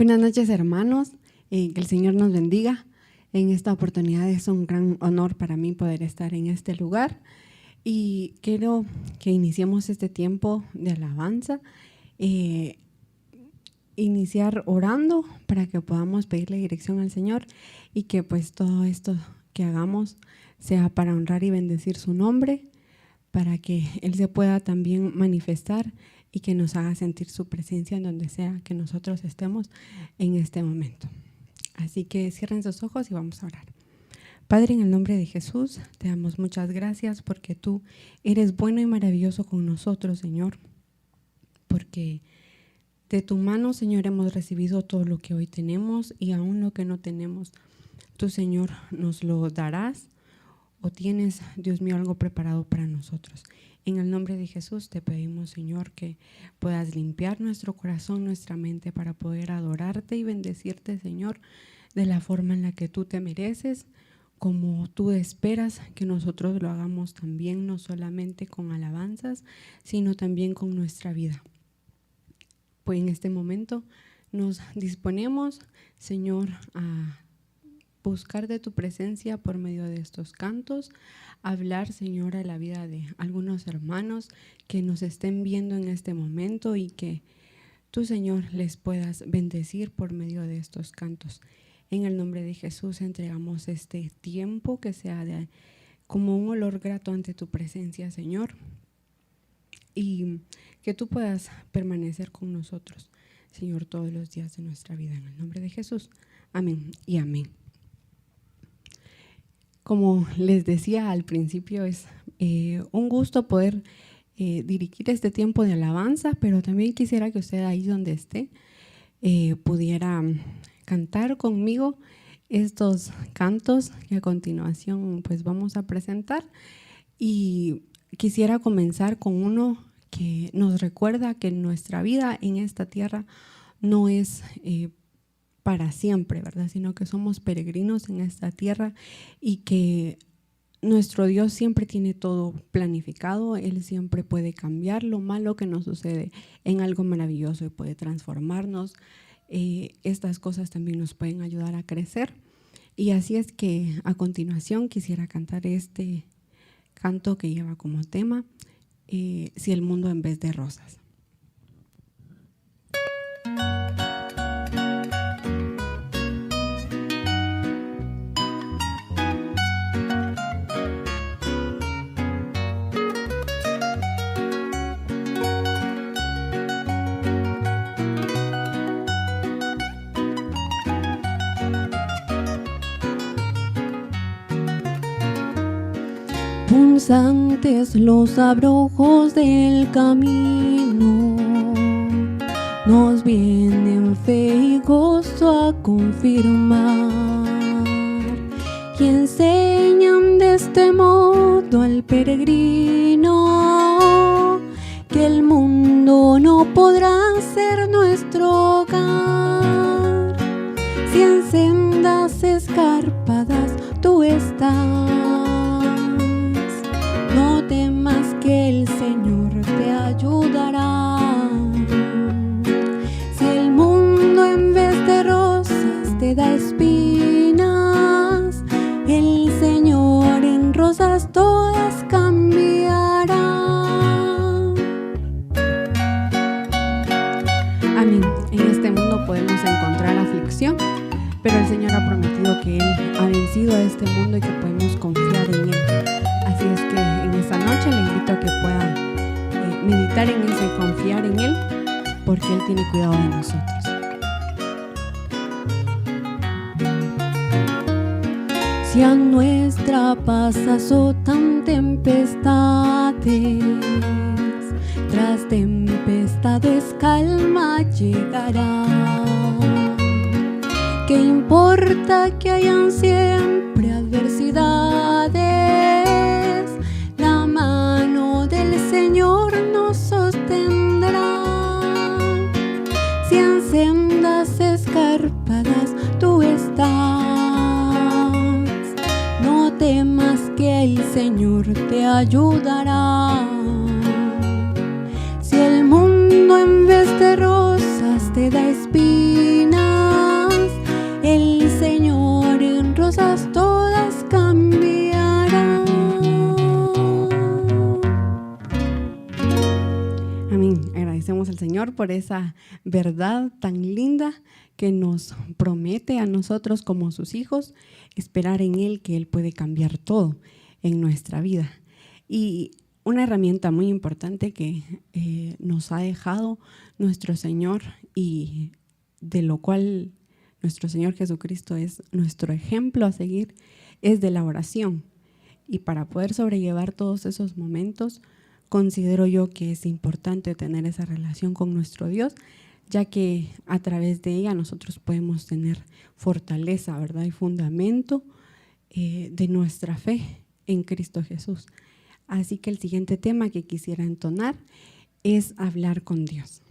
Buenas noches, hermanos. Que el Señor nos bendiga. En esta oportunidad es un gran honor para mí poder estar en este lugar y quiero que iniciemos este tiempo de alabanza, iniciar orando para que podamos pedirle dirección al Señor y que pues todo esto que hagamos sea para honrar y bendecir su nombre, para que Él se pueda también manifestar y que nos haga sentir su presencia en donde sea que nosotros estemos en este momento. Así que cierren sus ojos y vamos a orar. Padre, en el nombre de Jesús, te damos muchas gracias porque tú eres bueno y maravilloso con nosotros, Señor, porque de tu mano, Señor, hemos recibido todo lo que hoy tenemos y aún lo que no tenemos. Tú, Señor, nos lo darás o tienes, Dios mío, algo preparado para nosotros. En el nombre de Jesús te pedimos, Señor, que puedas limpiar nuestro corazón, nuestra mente para poder adorarte y bendecirte, Señor, de la forma en la que tú te mereces, como tú esperas que nosotros lo hagamos también, no solamente con alabanzas, sino también con nuestra vida. Pues en este momento nos disponemos, Señor, a buscar de tu presencia por medio de estos cantos, hablar, Señor, a la vida de algunos hermanos que nos estén viendo en este momento y que tú, Señor, les puedas bendecir por medio de estos cantos. En el nombre de Jesús entregamos este tiempo que sea como un olor grato ante tu presencia, Señor, y que tú puedas permanecer con nosotros, Señor, todos los días de nuestra vida. En el nombre de Jesús. Amén y amén. Como les decía al principio, es un gusto poder dirigir este tiempo de alabanza, pero también quisiera que usted ahí donde esté pudiera cantar conmigo estos cantos que a continuación pues vamos a presentar. Y quisiera comenzar con uno que nos recuerda que nuestra vida en esta tierra no es para siempre, ¿verdad? Sino que somos peregrinos en esta tierra y que nuestro Dios siempre tiene todo planificado. Él siempre puede cambiar lo malo que nos sucede en algo maravilloso y puede transformarnos. Estas cosas también nos pueden ayudar a crecer. Y así es que a continuación quisiera cantar este canto que lleva como tema Si el mundo en vez de rosas. Punzantes los abrojos del camino, nos vienen fe y gozo a confirmar, y enseñan de este modo al peregrino que el mundo no podrá ser nuestro hogar, si en sendas escarpadas tú estás. No temas que el Señor te ayudará. Si el mundo en vez de rosas te da espinas, el Señor en rosas todas cambiará. Amén. En este mundo podemos encontrar aflicción, pero el Señor ha prometido que Él ha vencido a este mundo y que podemos confiar en Él. Así es que en esta noche le invito a que pueda meditar en eso y confiar en Él, porque Él tiene cuidado de nosotros. Si a nuestra paz azotan tempestades, tras tempestades calma llegará. ¿Qué importa que hayan siempre adversidades? La mano del Señor nos sostendrá. Si en sendas escarpadas tú estás, no temas que el Señor te ayudará. Si el mundo en vez de rosas te da espinas, al Señor por esa verdad tan linda que nos promete a nosotros como sus hijos, esperar en Él, que Él puede cambiar todo en nuestra vida. Y una herramienta muy importante que nos ha dejado nuestro Señor y de lo cual nuestro Señor Jesucristo es nuestro ejemplo a seguir, es de la oración. Y para poder sobrellevar todos esos momentos, considero yo que es importante tener esa relación con nuestro Dios, ya que a través de ella nosotros podemos tener fortaleza, ¿verdad? Y fundamento de nuestra fe en Cristo Jesús. Así que el siguiente tema que quisiera entonar es hablar con Dios.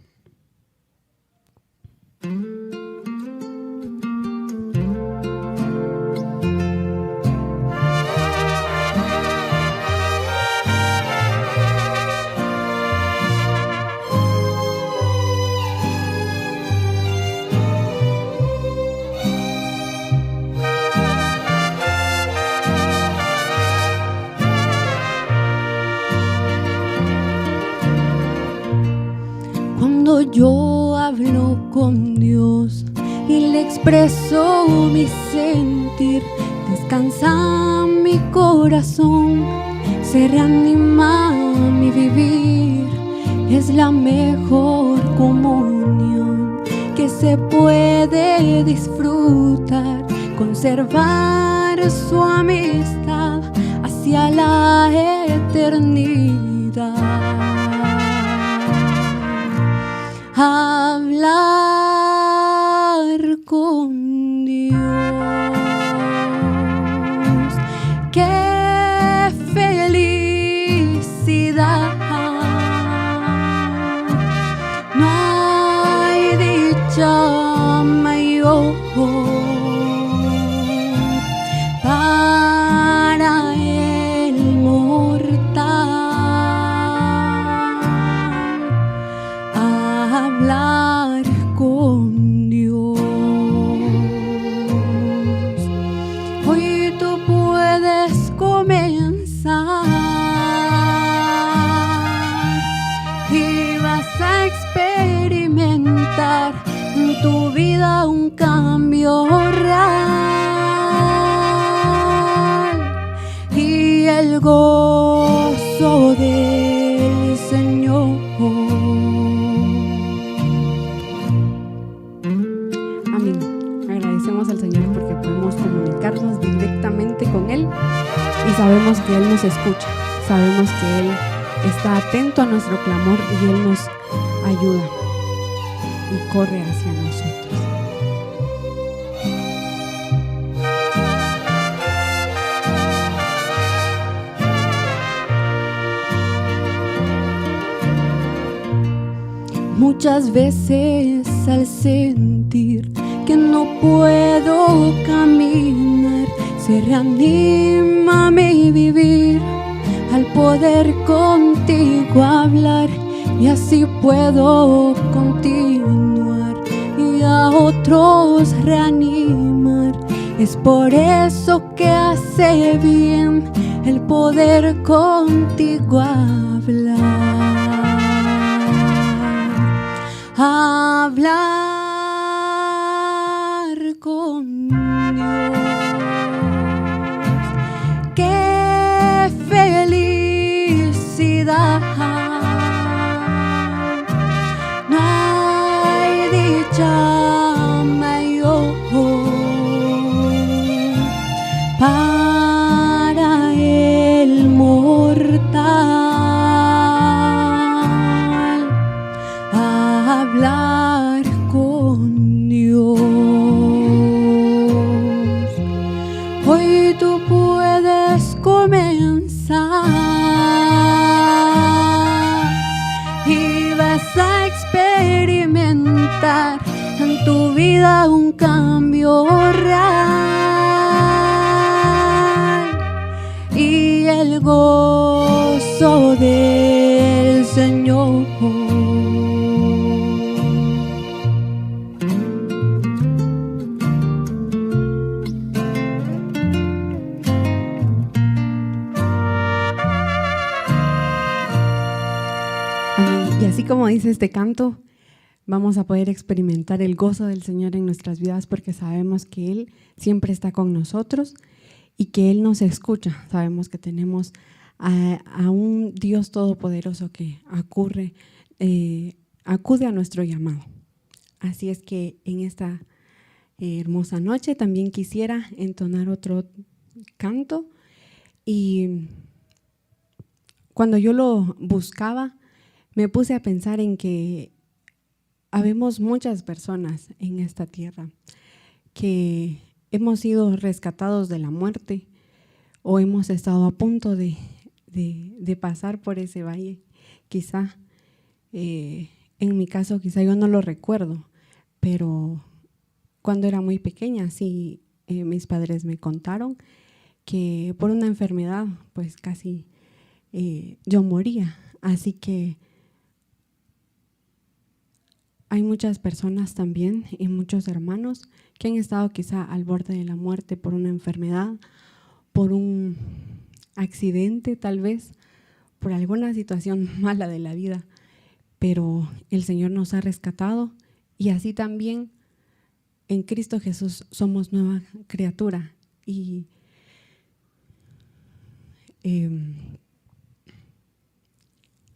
Cuando yo hablo con Dios y le expreso mi sentir, descansa mi corazón, se reanima mi vivir. Es la mejor comunión que se puede disfrutar, conservar su amistad hacia la eternidad. Hablar con Dios, qué felicidad. No hay dicha mayor para el mortal. Hablar con Dios. Hoy tú puedes comenzar y vas a experimentar en tu vida un cambio real y el gozo del Señor. Agradecemos al Señor porque podemos comunicarnos directamente con Él y sabemos que Él nos escucha, sabemos que Él está atento a nuestro clamor y Él nos ayuda y corre hacia nosotros. Muchas veces al sentir que no puedo caminar, se reanima mi vivir al poder contigo hablar, y así puedo continuar y a otros reanimar. Es por eso que hace bien el poder contigo hablar. Hablar con Dios, qué felicidad. No hay dicha mayor para el mortal. Hablar con Dios. Hoy tú puedes comenzar y vas a experimentar en tu vida un cambio real y el gozo del Señor. como dice este canto, vamos a poder experimentar el gozo del Señor en nuestras vidas porque sabemos que Él siempre está con nosotros y que Él nos escucha. Sabemos que tenemos a un Dios todopoderoso que acude a nuestro llamado. Así es que en esta hermosa noche también quisiera entonar otro canto, y cuando yo lo buscaba me puse a pensar en que habemos muchas personas en esta tierra que hemos sido rescatados de la muerte o hemos estado a punto de pasar por ese valle. Quizá, en mi caso, quizá yo no lo recuerdo, pero cuando era muy pequeña, sí, mis padres me contaron que por una enfermedad, pues casi yo moría. Así que hay muchas personas también y muchos hermanos que han estado quizá al borde de la muerte por una enfermedad, por un accidente tal vez, por alguna situación mala de la vida, pero el Señor nos ha rescatado y así también en Cristo Jesús somos nueva criatura y Él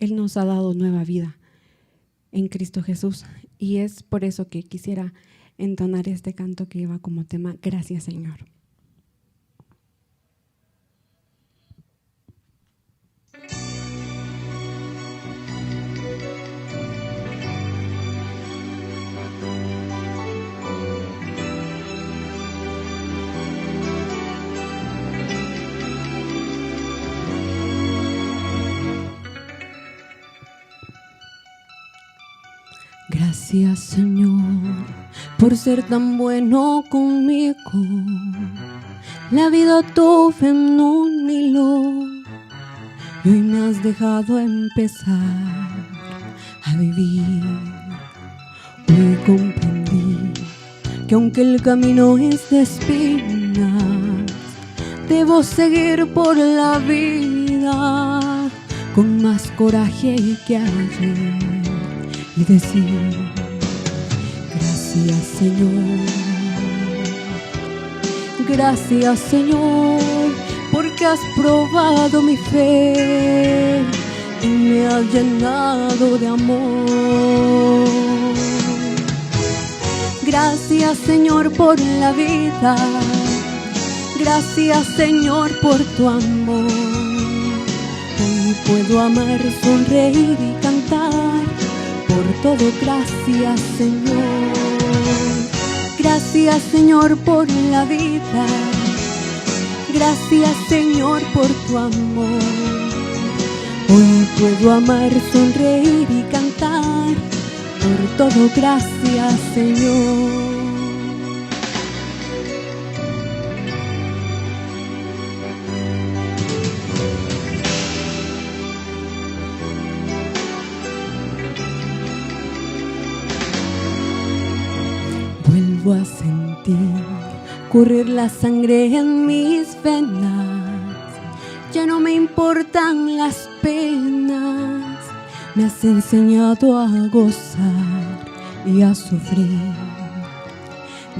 nos ha dado nueva vida en Cristo Jesús, y es por eso que quisiera entonar este canto que lleva como tema Gracias, Señor. Gracias, Señor, por ser tan bueno conmigo. La vida tuve en un hilo y hoy me has dejado empezar a vivir. Hoy comprendí que aunque el camino es de espinas, debo seguir por la vida con más coraje que ayer y decir gracias, Señor. Gracias, Señor, porque has probado mi fe y me has llenado de amor. Gracias, Señor, por la vida. Gracias, Señor, por tu amor. Hoy puedo amar, sonreír y cantar. Por todo, gracias, Señor. Gracias, Señor, por la vida. Gracias, Señor, por tu amor. Hoy puedo amar, sonreír y cantar. Por todo, gracias, Señor. Vuelvo a sentir correr la sangre en mis venas. Ya no me importan las penas. Me has enseñado a gozar y a sufrir.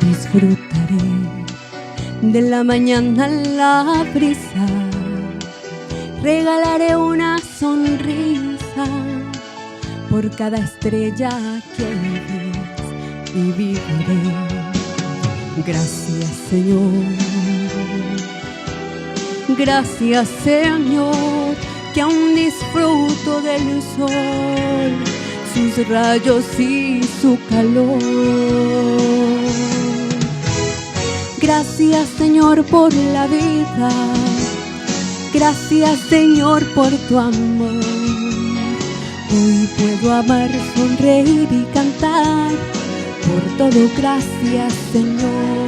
Disfrutaré de la mañana la brisa. Regalaré una sonrisa por cada estrella que ves y viviré. Gracias, Señor. Gracias, Señor, que aún disfruto del sol, sus rayos y su calor. Gracias, Señor, por la vida. Gracias, Señor, por tu amor. Hoy puedo amar, sonreír y cantar. Por todo, gracias, Señor.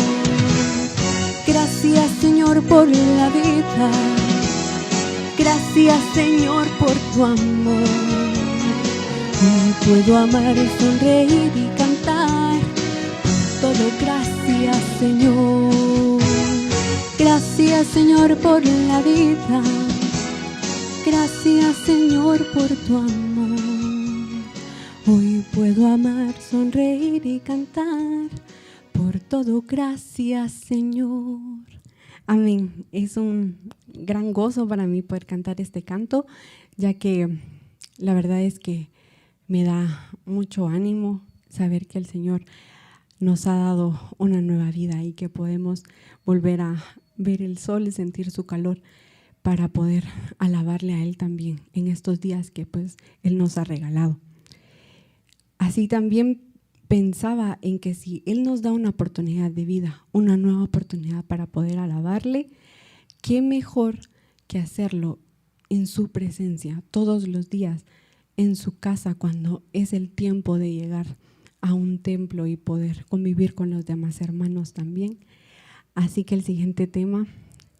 Gracias, Señor, por la vida. Gracias, Señor, por tu amor. Hoy puedo amar, sonreír y cantar. Por todo, gracias, Señor. Gracias, Señor, por la vida. Gracias, Señor, por tu amor. Hoy puedo amar, sonreír y cantar. Por todo, gracias, Señor. Amén. Es un gran gozo para mí poder cantar este canto, ya que la verdad es que me da mucho ánimo saber que el Señor nos ha dado una nueva vida y que podemos volver a ver el sol y sentir su calor para poder alabarle a Él también en estos días que pues Él nos ha regalado. Así también pensaba en que si Él nos da una oportunidad de vida, una nueva oportunidad para poder alabarle, qué mejor que hacerlo en su presencia todos los días, en su casa, cuando es el tiempo de llegar a un templo y poder convivir con los demás hermanos también. Así que el siguiente tema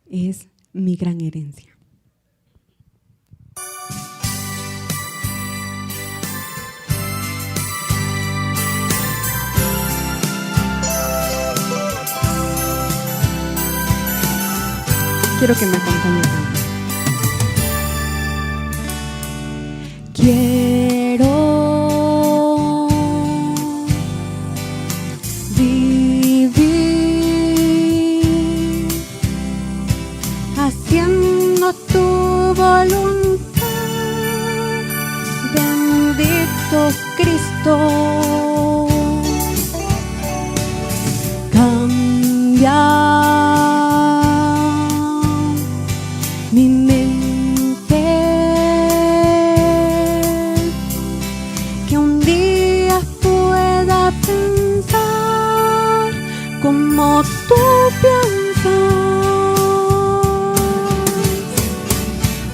es mi gran herencia. Quiero que me acompañen. Quiero vivir haciendo tu voluntad, bendito Cristo. Cambia mi mente, que un día pueda pensar como tú piensas.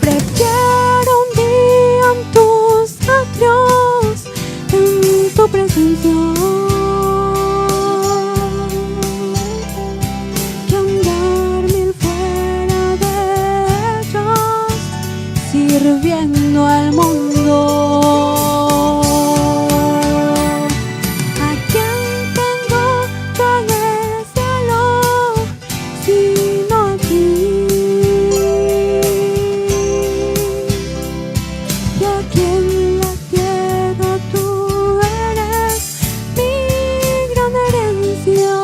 Prefiero un día en tus atrios, en tu presencia, sirviendo al mundo. ¿A quién tengo yo en el cielo sino a ti? Y aquí en la tierra tú eres mi gran herencia.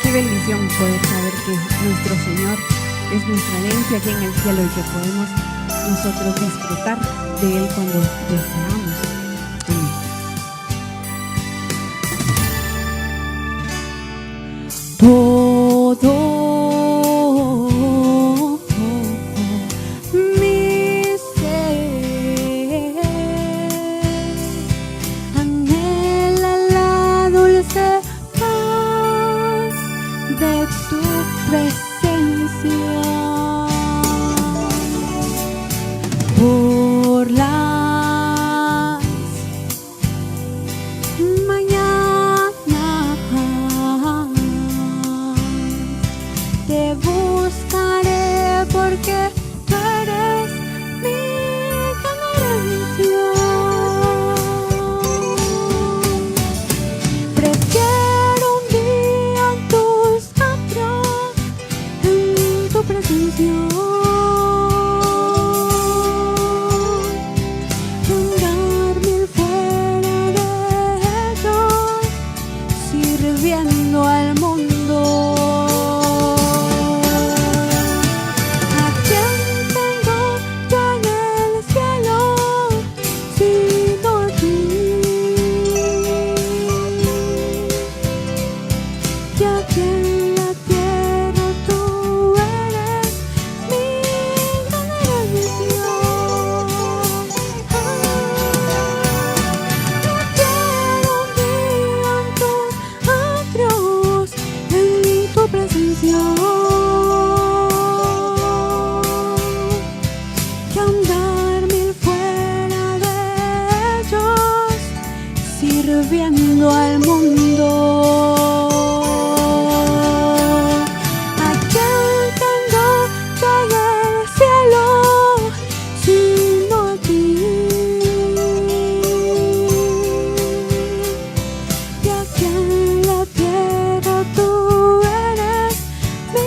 Qué bendición poder saber que nuestro Señor es nuestra herencia aquí en el cielo y que podemos nosotros disfrutar de Él cuando deseamos. Amén. Todo mi ser anhela la dulce paz de tu presencia. Por las mañanas te buscaré porque tú eres mi gran herencia. Prefiero un día en tus atrios, en tu presencia, que andar mil fuera de ellos, sirviendo al mundo. ¿A quién tengo yo en el cielo sino a ti? Y aquí en la tierra tú eres mi gran herencia. Quiero un día en tus atrios, en tu presencia, que andar mil fuera de ellos, sirviendo al mundo. ¿A quién tengo yo en el cielo sino a ti? Y aquí en la tierra tú eres mi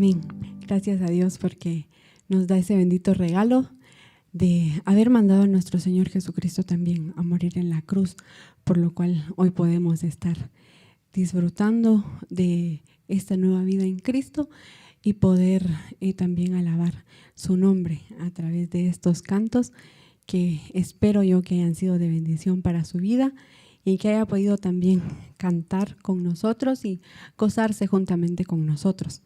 Amén. Gracias a Dios porque nos da ese bendito regalo de haber mandado a nuestro Señor Jesucristo también a morir en la cruz, por lo cual hoy podemos estar disfrutando de esta nueva vida en Cristo y poder también alabar su nombre a través de estos cantos que espero yo que hayan sido de bendición para su vida y que haya podido también cantar con nosotros y gozarse juntamente con nosotros.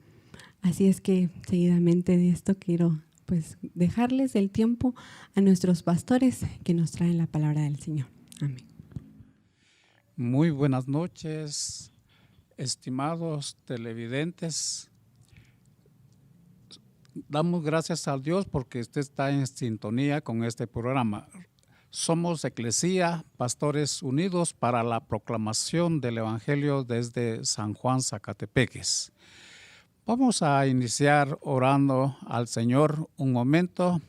Así es que seguidamente de esto quiero pues dejarles el tiempo a nuestros pastores que nos traen la palabra del Señor. Amén. Muy buenas noches, estimados televidentes. Damos gracias a Dios porque usted está en sintonía con este programa. Somos Eclesía, Pastores Unidos para la proclamación del Evangelio desde San Juan, Zacatepeques. Vamos a iniciar orando al Señor un momento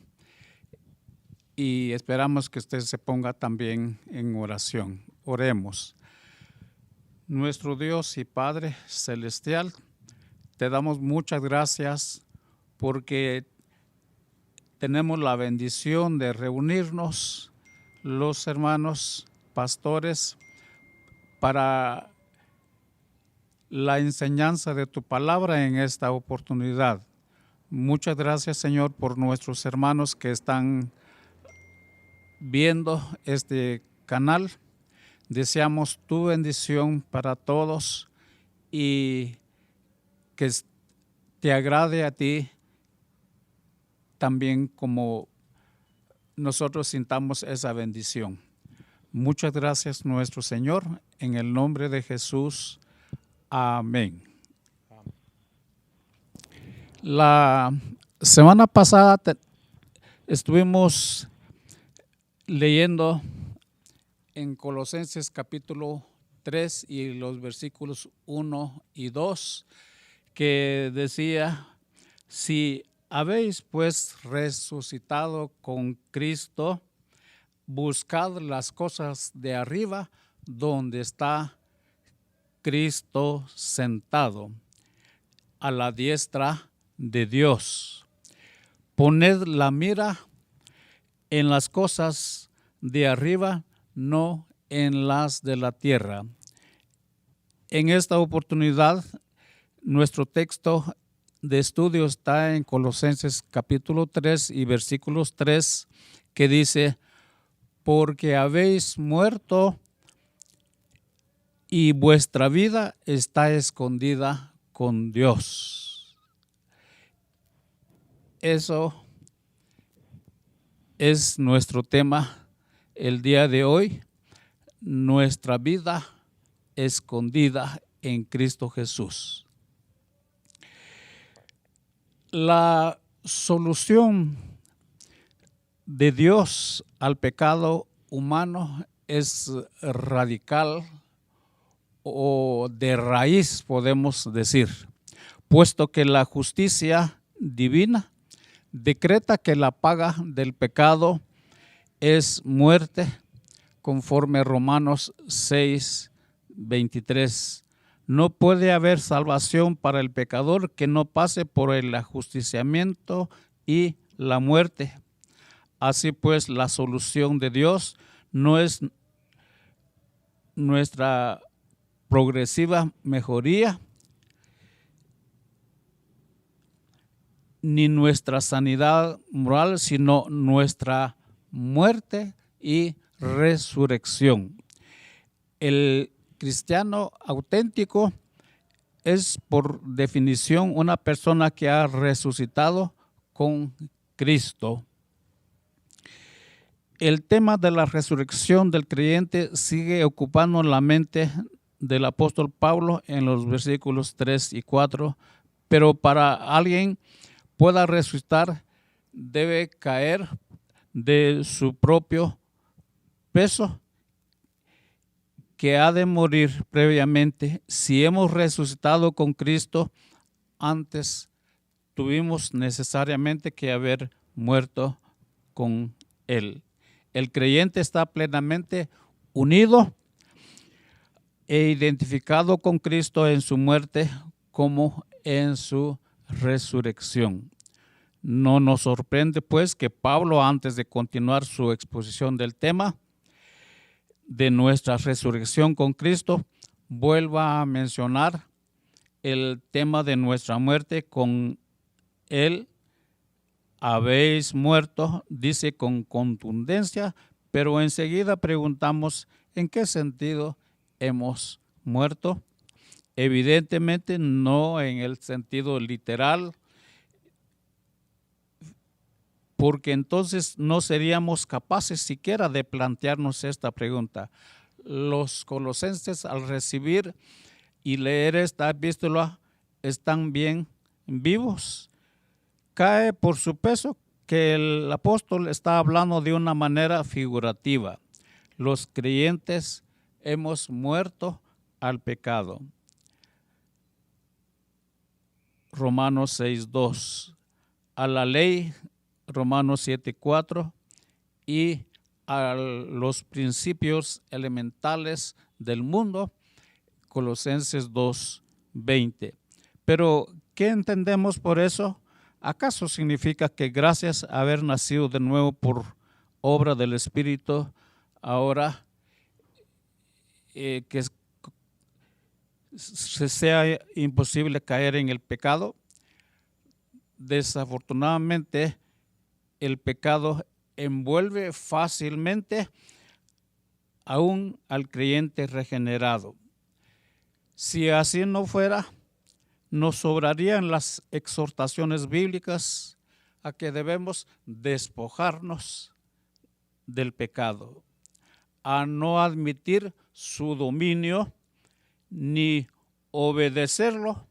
y esperamos que usted se ponga también en oración. Oremos. Nuestro Dios y Padre Celestial, te damos muchas gracias porque tenemos la bendición de reunirnos los hermanos pastores para la enseñanza de tu palabra en esta oportunidad. Muchas gracias, Señor, por nuestros hermanos que están viendo este canal. Deseamos tu bendición para todos y que te agrade a ti también como nosotros sintamos esa bendición. Muchas gracias, nuestro Señor, en el nombre de Jesús. Amén. La semana pasada estuvimos leyendo en Colosenses capítulo 3 y los versículos 1 y 2 que decía: si habéis pues resucitado con Cristo, buscad las cosas de arriba donde está Cristo sentado a la diestra de Dios. Poned la mira en las cosas de arriba, no en las de la tierra. En esta oportunidad, nuestro texto de estudio está en Colosenses capítulo 3 y versículos 3, que dice: porque habéis muerto y vuestra vida está escondida con Dios. Eso es nuestro tema el día de hoy, nuestra vida escondida en Cristo Jesús. La solución de Dios al pecado humano es radical o de raíz, podemos decir, puesto que la justicia divina decreta que la paga del pecado es muerte, conforme Romanos 6:23. No puede haber salvación para el pecador que no pase por el ajusticiamiento y la muerte. Así pues, la solución de Dios no es nuestra progresiva mejoría, ni nuestra sanidad moral, sino nuestra muerte y resurrección. El cristiano auténtico es, por definición, una persona que ha resucitado con Cristo. El tema de la resurrección del creyente sigue ocupando la mente del apóstol Pablo en los versículos 3 y 4, pero para alguien pueda resucitar debe caer de su propio peso, que ha de morir previamente. Si hemos resucitado con Cristo, antes tuvimos necesariamente que haber muerto con Él. El creyente está plenamente unido e identificado con Cristo en su muerte como en su resurrección. No nos sorprende pues que Pablo, antes de continuar su exposición del tema de nuestra resurrección con Cristo, vuelva a mencionar el tema de nuestra muerte con él. Habéis muerto, dice con contundencia, pero enseguida preguntamos en qué sentido hemos muerto. Evidentemente no en el sentido literal, porque entonces no seríamos capaces siquiera de plantearnos esta pregunta. Los colosenses, al recibir y leer esta epístola, están bien vivos. Cae por su peso que el apóstol está hablando de una manera figurativa. Los creyentes hemos muerto al pecado. Romanos 6:2. A la ley, Romanos 7:4, y a los principios elementales del mundo, Colosenses 2:20. Pero, ¿qué entendemos por eso? ¿Acaso significa que gracias a haber nacido de nuevo por obra del Espíritu, ahora que sea imposible caer en el pecado? Desafortunadamente, el pecado envuelve fácilmente aún al creyente regenerado. Si así no fuera, nos sobrarían las exhortaciones bíblicas a que debemos despojarnos del pecado, a no admitir su dominio ni obedecerlo,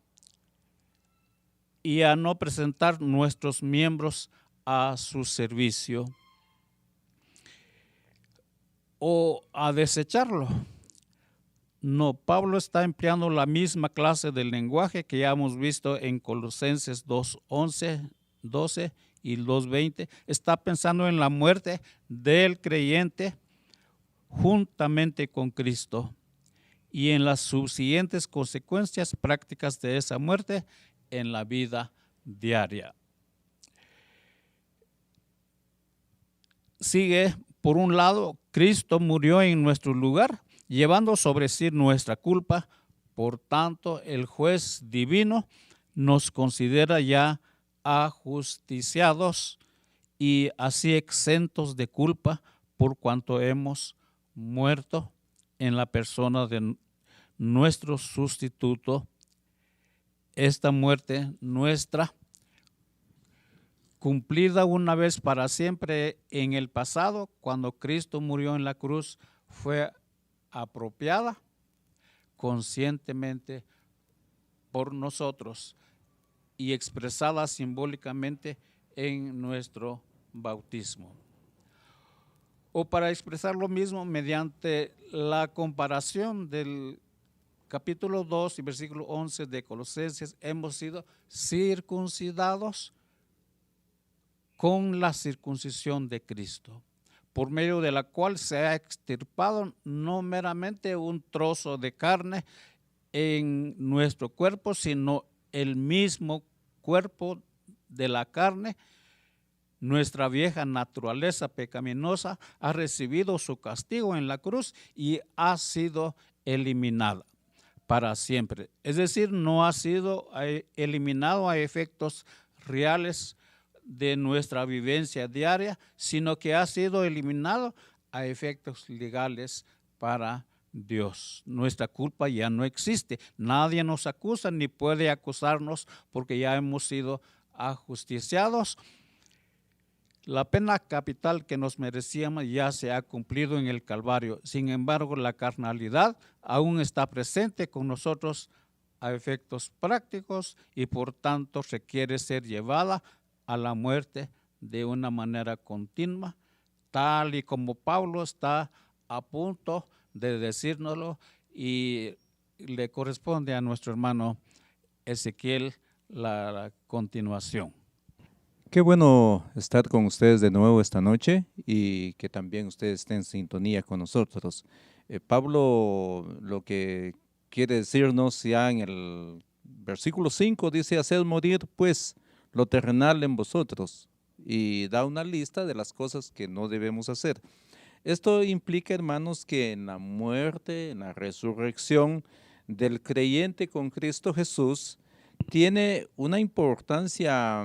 y a no presentar nuestros miembros a su servicio o a desecharlo. No, Pablo está empleando la misma clase de lenguaje que ya hemos visto en Colosenses 2:11, 12 y 2:20. Está pensando en la muerte del creyente juntamente con Cristo y en las subsiguientes consecuencias prácticas de esa muerte en la vida diaria. Sigue, por un lado, Cristo murió en nuestro lugar, llevando sobre sí nuestra culpa. Por tanto, el juez divino nos considera ya ajusticiados y así exentos de culpa por cuanto hemos muerto en la persona de nuestro sustituto. Esta muerte nuestra, cumplida una vez para siempre en el pasado, cuando Cristo murió en la cruz, fue apropiada conscientemente por nosotros y expresada simbólicamente en nuestro bautismo. O para expresar lo mismo mediante la comparación del capítulo 2 y versículo 11 de Colosenses, hemos sido circuncidados con la circuncisión de Cristo, por medio de la cual se ha extirpado no meramente un trozo de carne en nuestro cuerpo, sino el mismo cuerpo de la carne. Nuestra vieja naturaleza pecaminosa ha recibido su castigo en la cruz y ha sido eliminada para siempre. Es decir, no ha sido eliminado a efectos reales de nuestra vivencia diaria, sino que ha sido eliminado a efectos legales para Dios. Nuestra culpa ya no existe. Nadie nos acusa ni puede acusarnos porque ya hemos sido ajusticiados. La pena capital que nos merecíamos ya se ha cumplido en el Calvario. Sin embargo, la carnalidad aún está presente con nosotros a efectos prácticos y por tanto requiere ser llevada a la muerte de una manera continua, tal y como Pablo está a punto de decírnoslo, y le corresponde a nuestro hermano Ezequiel la continuación. Qué bueno estar con ustedes de nuevo esta noche y que también ustedes estén en sintonía con nosotros. Pablo lo que quiere decirnos ya en el versículo 5 dice, haced morir pues lo terrenal en vosotros, y da una lista de las cosas que no debemos hacer. Esto implica, hermanos, que en la muerte, en la resurrección del creyente con Cristo Jesús, tiene una importancia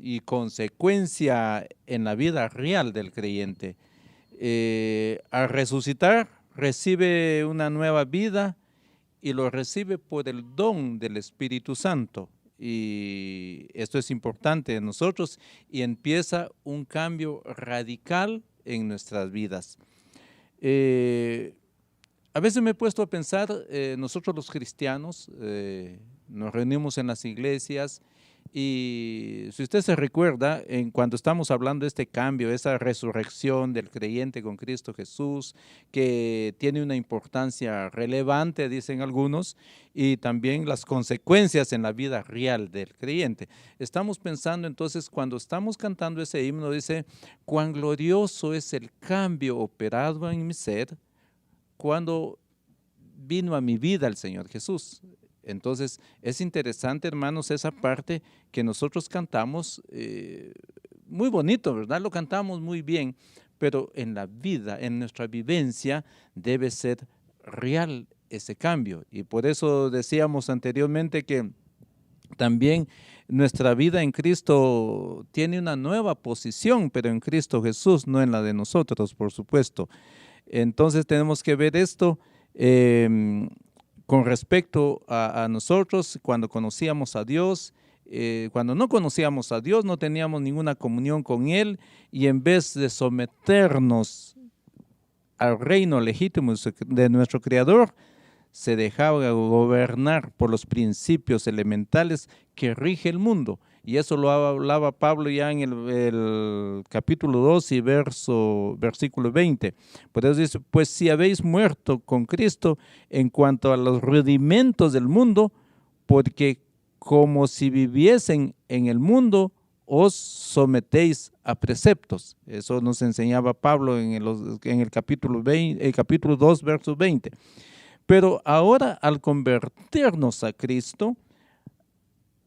y consecuencia en la vida real del creyente. Al resucitar, recibe una nueva vida y lo recibe por el don del Espíritu Santo. Y esto es importante en nosotros y empieza un cambio radical en nuestras vidas. A veces me he puesto a pensar, nosotros los cristianos nos reunimos en las iglesias y si usted se recuerda, cuando estamos hablando de este cambio, esa resurrección del creyente con Cristo Jesús, que tiene una importancia relevante, dicen algunos, y también las consecuencias en la vida real del creyente. Estamos pensando entonces, cuando estamos cantando ese himno, dice, cuán glorioso es el cambio operado en mi ser, cuando vino a mi vida el Señor Jesús. Entonces, es interesante, hermanos, esa parte que nosotros cantamos, muy bonito, ¿verdad? Lo cantamos muy bien, pero en la vida, en nuestra vivencia, debe ser real ese cambio. Y por eso decíamos anteriormente que también nuestra vida en Cristo tiene una nueva posición, pero en Cristo Jesús, no en la de nosotros, por supuesto. Entonces tenemos que ver esto con respecto a nosotros cuando conocíamos a Dios. Cuando no conocíamos a Dios, no teníamos ninguna comunión con Él, y en vez de someternos al reino legítimo de nuestro Creador, se dejaba gobernar por los principios elementales que rige el mundo. Y eso lo hablaba Pablo ya en el capítulo 2 y versículo 20. Por eso dice, pues si habéis muerto con Cristo en cuanto a los rudimentos del mundo, porque como si viviesen en el mundo, os sometéis a preceptos. Eso nos enseñaba Pablo en el capítulo 2, verso 20. Pero ahora, al convertirnos a Cristo,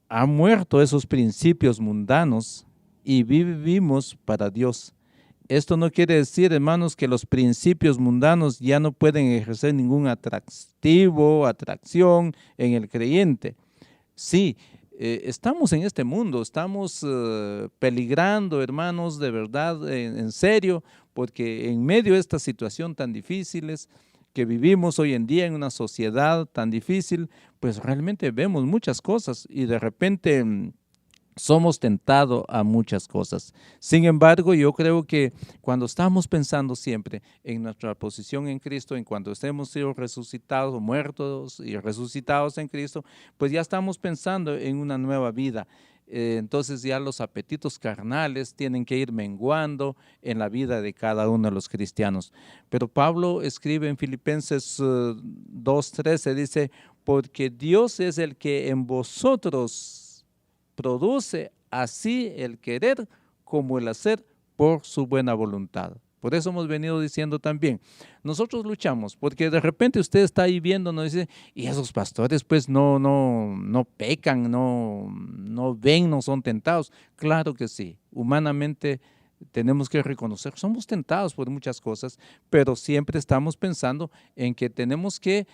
han muerto esos principios mundanos y vivimos para Dios. Esto no quiere decir, hermanos, que los principios mundanos ya no pueden ejercer ningún atracción en el creyente. Sí, estamos en este mundo, estamos peligrando, hermanos, de verdad, en serio, porque en medio de esta situación tan difíciles que vivimos hoy en día en una sociedad tan difícil, pues realmente vemos muchas cosas y de repente somos tentados a muchas cosas. Sin embargo, yo creo que cuando estamos pensando siempre en nuestra posición en Cristo, en cuando estemos sido resucitados, muertos y resucitados en Cristo, pues ya estamos pensando en una nueva vida. Entonces ya los apetitos carnales tienen que ir menguando en la vida de cada uno de los cristianos. Pero Pablo escribe en Filipenses 2:13, dice, porque Dios es el que en vosotros produce así el querer como el hacer por su buena voluntad. Por eso hemos venido diciendo también, nosotros luchamos, porque de repente usted está ahí viendo, nos dice, y esos pastores pues no pecan, no ven, no son tentados. Claro que sí, humanamente tenemos que reconocer, somos tentados por muchas cosas, pero siempre estamos pensando en que tenemos que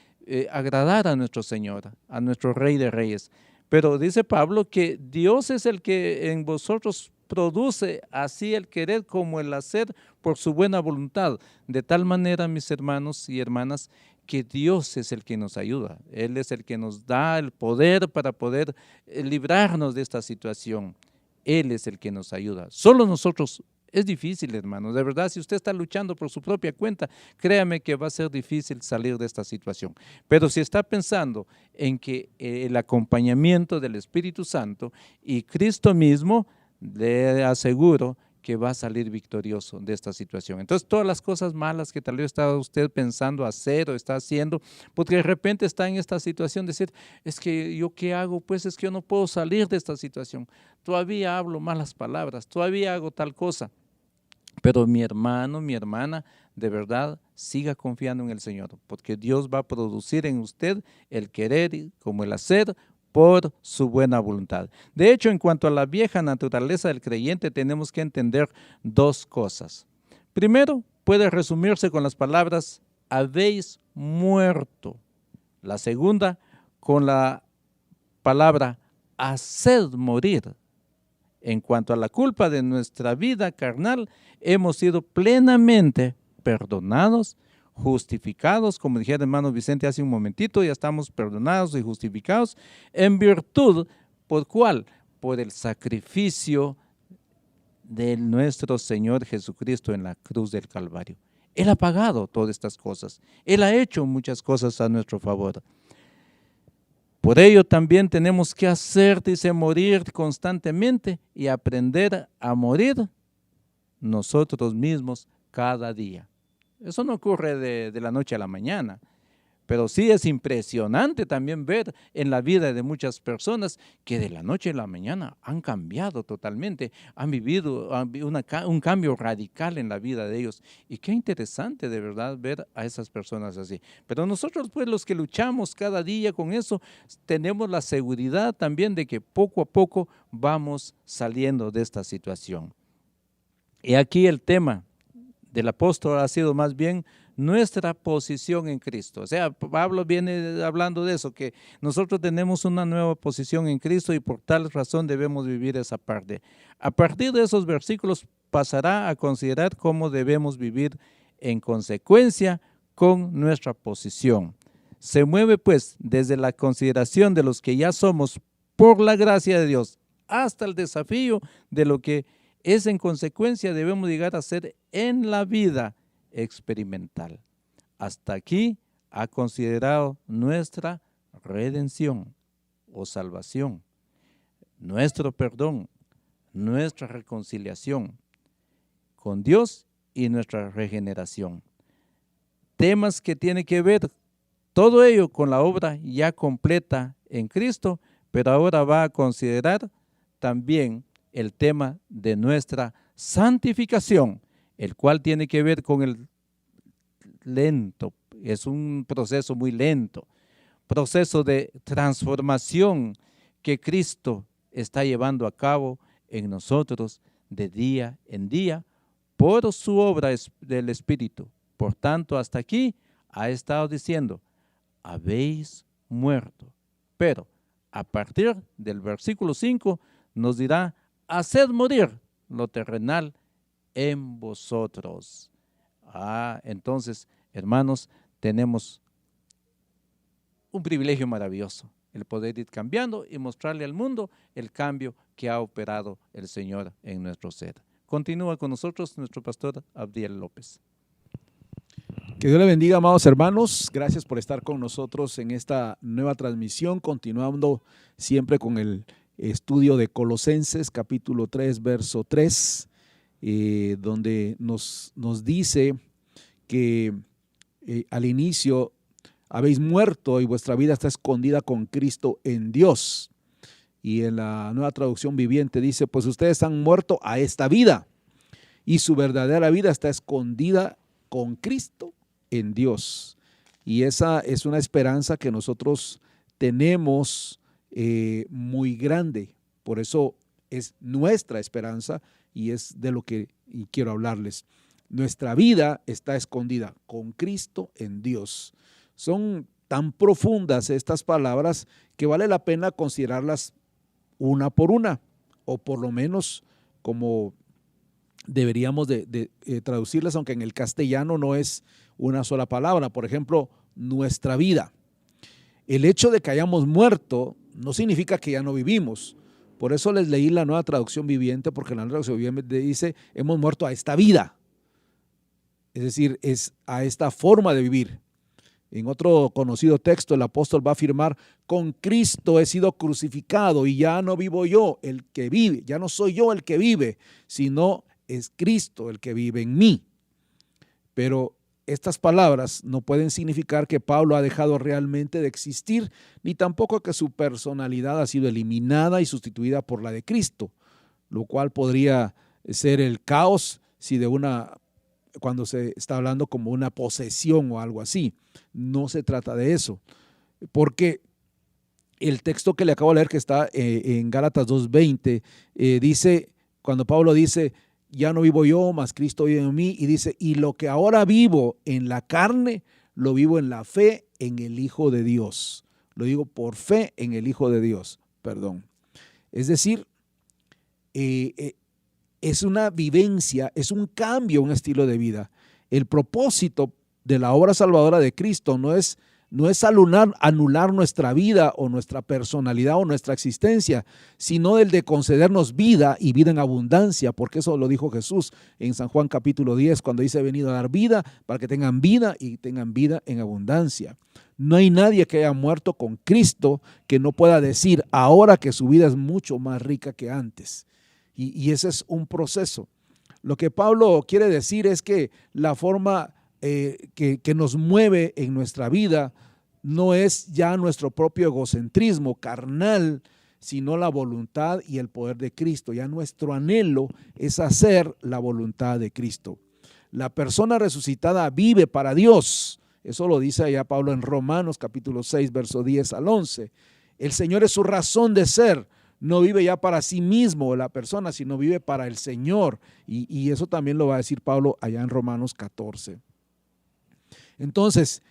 agradar a nuestro Señor, a nuestro Rey de Reyes. Pero dice Pablo que Dios es el que en vosotros produce así el querer como el hacer por su buena voluntad. De tal manera, mis hermanos y hermanas, que Dios es el que nos ayuda. Él es el que nos da el poder para poder librarnos de esta situación. Él es el que nos ayuda. Solo nosotros. Es difícil, hermanos, de verdad, si usted está luchando por su propia cuenta, créame que va a ser difícil salir de esta situación. Pero si está pensando en que el acompañamiento del Espíritu Santo y Cristo mismo, le aseguro que va a salir victorioso de esta situación. Entonces, todas las cosas malas que tal vez está usted pensando hacer o está haciendo, porque de repente está en esta situación, decir, es que yo qué hago, pues es que yo no puedo salir de esta situación, todavía hablo malas palabras, todavía hago tal cosa. Pero mi hermano, mi hermana, de verdad, siga confiando en el Señor, porque Dios va a producir en usted el querer como el hacer por su buena voluntad. De hecho, en cuanto a la vieja naturaleza del creyente, tenemos que entender dos cosas. Primero, puede resumirse con las palabras, habéis muerto. La segunda, con la palabra, haced morir. En cuanto a la culpa de nuestra vida carnal, hemos sido plenamente perdonados, justificados, como dijera el hermano Vicente hace un momentito, ya estamos perdonados y justificados, en virtud, ¿por cuál? Por el sacrificio de nuestro Señor Jesucristo en la cruz del Calvario. Él ha pagado todas estas cosas, Él ha hecho muchas cosas a nuestro favor. Por ello también tenemos que hacer, dice, morir constantemente y aprender a morir nosotros mismos cada día. Eso no ocurre de la noche a la mañana, pero sí es impresionante también ver en la vida de muchas personas que de la noche a la mañana han cambiado totalmente, han vivido un cambio radical en la vida de ellos. Y qué interesante de verdad ver a esas personas así. Pero nosotros pues los que luchamos cada día con eso, tenemos la seguridad también de que poco a poco vamos saliendo de esta situación. Y aquí el tema del apóstol ha sido más bien nuestra posición en Cristo. O sea, Pablo viene hablando de eso, que nosotros tenemos una nueva posición en Cristo y por tal razón debemos vivir esa parte. A partir de esos versículos pasará a considerar cómo debemos vivir en consecuencia con nuestra posición. Se mueve pues desde la consideración de los que ya somos por la gracia de Dios hasta el desafío de lo que es en consecuencia debemos llegar a ser en la vida experimental. Hasta aquí ha considerado nuestra redención o salvación, nuestro perdón, nuestra reconciliación con Dios y nuestra regeneración. Temas que tienen que ver todo ello con la obra ya completa en Cristo, pero ahora va a considerar también el tema de nuestra santificación, el cual tiene que ver con el lento, es un proceso muy lento, proceso de transformación que Cristo está llevando a cabo en nosotros de día en día por su obra del Espíritu. Por tanto, hasta aquí ha estado diciendo, habéis muerto. Pero a partir del versículo 5 nos dirá, haced morir lo terrenal en vosotros. Entonces, hermanos, tenemos un privilegio maravilloso, el poder ir cambiando y mostrarle al mundo el cambio que ha operado el Señor en nuestro ser. Continúa con nosotros nuestro pastor Abdiel López. Que Dios le bendiga, amados hermanos. Gracias por estar con nosotros en esta nueva transmisión, continuando siempre con el estudio de Colosenses, capítulo 3, verso 3, donde nos dice que al inicio habéis muerto y vuestra vida está escondida con Cristo en Dios. Y en la Nueva Traducción Viviente dice, pues ustedes han muerto a esta vida y su verdadera vida está escondida con Cristo en Dios. Y esa es una esperanza que nosotros tenemos muy grande. Por eso es nuestra esperanza y es de lo que quiero hablarles. Nuestra vida está escondida con Cristo en Dios. Son tan profundas estas palabras que vale la pena considerarlas una por una, o por lo menos como deberíamos de traducirlas, aunque en el castellano no es una sola palabra. Por ejemplo, nuestra vida. El hecho de que hayamos muerto no significa que ya no vivimos. Por eso les leí la Nueva Traducción Viviente, porque la Nueva Traducción Viviente dice, hemos muerto a esta vida. Es decir, es a esta forma de vivir. En otro conocido texto, el apóstol va a afirmar, con Cristo he sido crucificado y ya no vivo yo el que vive, ya no soy yo el que vive, sino es Cristo el que vive en mí. Pero estas palabras no pueden significar que Pablo ha dejado realmente de existir, ni tampoco que su personalidad ha sido eliminada y sustituida por la de Cristo, lo cual podría ser el caos si cuando se está hablando como una posesión o algo así. No se trata de eso, porque el texto que le acabo de leer, que está en Gálatas 2:20, dice, cuando Pablo dice, ya no vivo yo, mas Cristo vive en mí, y dice, y lo que ahora vivo en la carne, lo vivo en la fe en el Hijo de Dios. Lo digo por fe en el Hijo de Dios, perdón. Es decir, es una vivencia, es un cambio, un estilo de vida. El propósito de la obra salvadora de Cristo no es anular nuestra vida o nuestra personalidad o nuestra existencia, sino el de concedernos vida y vida en abundancia, porque eso lo dijo Jesús en San Juan capítulo 10, cuando dice, he venido a dar vida para que tengan vida y tengan vida en abundancia. No hay nadie que haya muerto con Cristo que no pueda decir ahora que su vida es mucho más rica que antes. Y ese es un proceso. Lo que Pablo quiere decir es que la forma que nos mueve en nuestra vida no es ya nuestro propio egocentrismo carnal, sino la voluntad y el poder de Cristo. Ya nuestro anhelo es hacer la voluntad de Cristo. La persona resucitada vive para Dios. Eso lo dice allá Pablo en Romanos capítulo 6, verso 10 al 11. El Señor es su razón de ser. No vive ya para sí mismo la persona, sino vive para el Señor. Y eso también lo va a decir Pablo allá en Romanos 14. Entonces,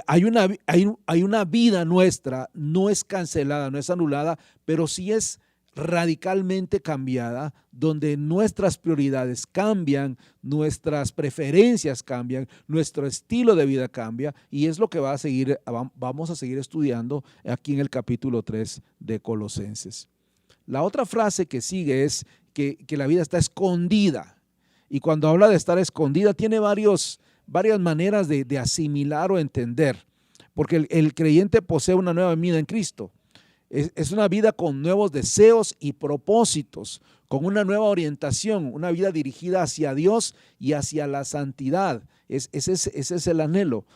hay una vida nuestra, no es cancelada, no es anulada, pero sí es radicalmente cambiada, donde nuestras prioridades cambian, nuestras preferencias cambian, nuestro estilo de vida cambia, y es lo que vamos a seguir estudiando aquí en el capítulo 3 de Colosenses. La otra frase que sigue es que la vida está escondida, y cuando habla de estar escondida tiene varias maneras de asimilar o entender, porque el creyente posee una nueva vida en Cristo. Es una vida con nuevos deseos y propósitos, con una nueva orientación, una vida dirigida hacia Dios y hacia la santidad. Ese es el anhelo.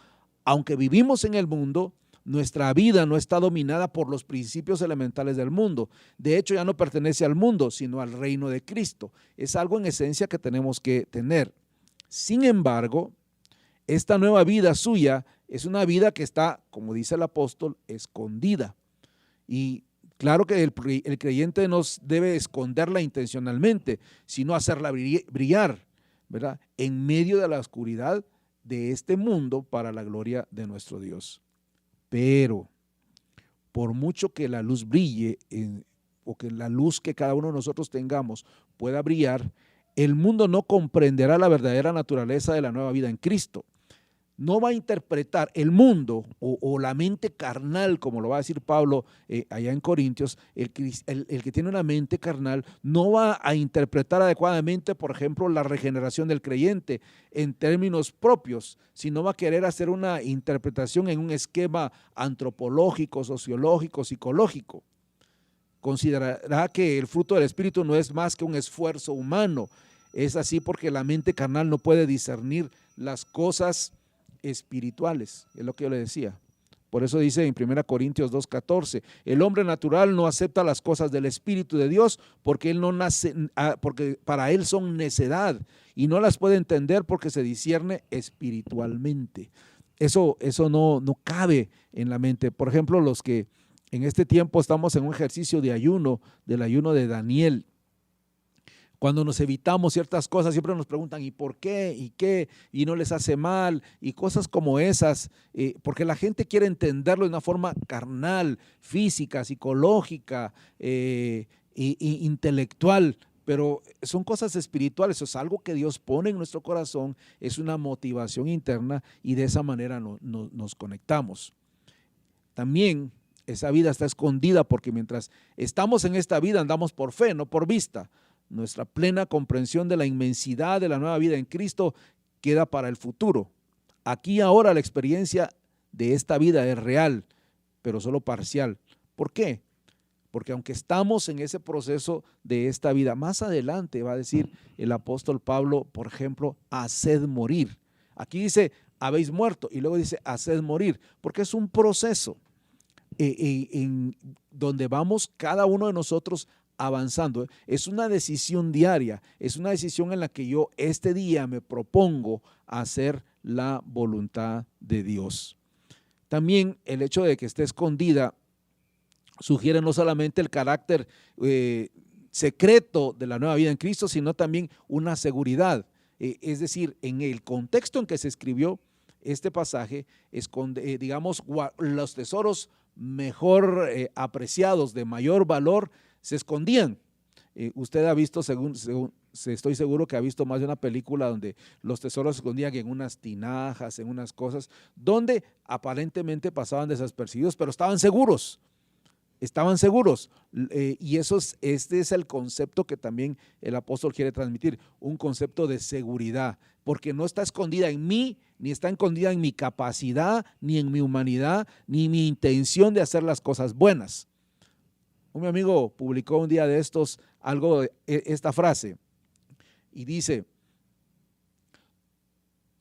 Aunque vivimos en el mundo, nuestra vida no está dominada por los principios elementales del mundo. De hecho, ya no pertenece al mundo, sino al reino de Cristo. Es algo en esencia que tenemos que tener. Sin embargo, esta nueva vida suya es una vida que está, como dice el apóstol, escondida. Y claro que el creyente no debe esconderla intencionalmente, sino hacerla brillar, ¿verdad?, en medio de la oscuridad de este mundo para la gloria de nuestro Dios. Pero por mucho que la luz brille o que la luz que cada uno de nosotros tengamos pueda brillar, el mundo no comprenderá la verdadera naturaleza de la nueva vida en Cristo. No va a interpretar el mundo o la mente carnal, como lo va a decir Pablo allá en Corintios, el que tiene una mente carnal no va a interpretar adecuadamente, por ejemplo, la regeneración del creyente en términos propios, sino va a querer hacer una interpretación en un esquema antropológico, sociológico, psicológico. Considerará que el fruto del Espíritu no es más que un esfuerzo humano. Es así porque la mente carnal no puede discernir las cosas espirituales, es lo que yo le decía. Por eso dice en 1 Corintios 2:14, el hombre natural no acepta las cosas del Espíritu de Dios porque para él son necedad y no las puede entender porque se discierne espiritualmente. Eso no cabe en la mente. Por ejemplo, los que en este tiempo estamos en un ejercicio de ayuno, del ayuno de Daniel, cuando nos evitamos ciertas cosas, siempre nos preguntan ¿y por qué? ¿Y qué? Y no les hace mal, y cosas como esas, porque la gente quiere entenderlo de una forma carnal, física, psicológica, intelectual, pero son cosas espirituales, es algo que Dios pone en nuestro corazón, es una motivación interna y de esa manera nos conectamos. También esa vida está escondida porque mientras estamos en esta vida andamos por fe, no por vista. Nuestra plena comprensión de la inmensidad de la nueva vida en Cristo queda para el futuro. Aquí ahora la experiencia de esta vida es real, pero solo parcial. ¿Por qué? Porque aunque estamos en ese proceso de esta vida, más adelante va a decir el apóstol Pablo, por ejemplo, haced morir. Aquí dice, habéis muerto, y luego dice, haced morir, porque es un proceso en donde vamos cada uno de nosotros avanzando. Es una decisión diaria, es una decisión en la que yo este día me propongo hacer la voluntad de Dios. También el hecho de que esté escondida sugiere no solamente el carácter secreto de la nueva vida en Cristo, sino también una seguridad. Es decir, en el contexto en que se escribió este pasaje, digamos, los tesoros mejor apreciados, de mayor valor, se escondían. Usted ha visto, estoy seguro que ha visto más de una película donde los tesoros se escondían en unas tinajas, en unas cosas, donde aparentemente pasaban desapercibidos, pero estaban seguros. Estaban seguros, y este es el concepto que también el apóstol quiere transmitir, un concepto de seguridad, porque no está escondida en mí, ni está escondida en mi capacidad, ni en mi humanidad, ni en mi intención de hacer las cosas buenas. Un amigo publicó un día de estos esta frase, y dice: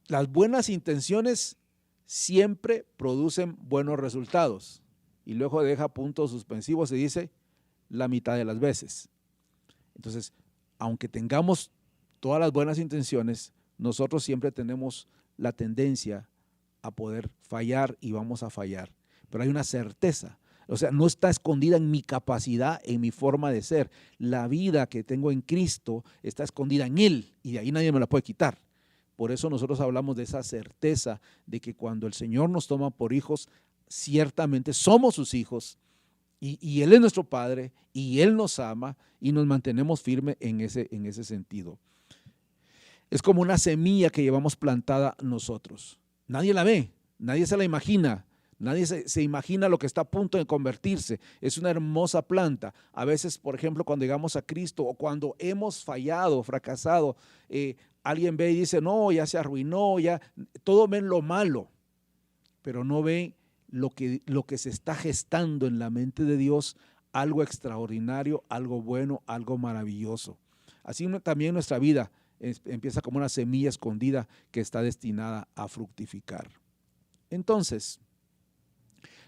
las buenas intenciones siempre producen buenos resultados. Y luego deja puntos suspensivos y dice: la mitad de las veces. Entonces, aunque tengamos todas las buenas intenciones, nosotros siempre tenemos la tendencia a poder fallar y vamos a fallar. Pero hay una certeza, o sea, no está escondida en mi capacidad, en mi forma de ser. La vida que tengo en Cristo está escondida en Él y de ahí nadie me la puede quitar. Por eso nosotros hablamos de esa certeza de que cuando el Señor nos toma por hijos, ciertamente somos sus hijos y Él es nuestro Padre y Él nos ama y nos mantenemos firmes en ese sentido. Es como una semilla que llevamos plantada nosotros. Nadie la ve, nadie se la imagina, nadie se imagina lo que está a punto de convertirse. Es una hermosa planta. A veces, por ejemplo, cuando llegamos a Cristo o cuando hemos fallado, fracasado, alguien ve y dice: no, ya se arruinó, ya todo ven lo malo, pero no ven lo que se está gestando en la mente de Dios, algo extraordinario, algo bueno, algo maravilloso. Así también nuestra vida empieza como una semilla escondida que está destinada a fructificar. Entonces,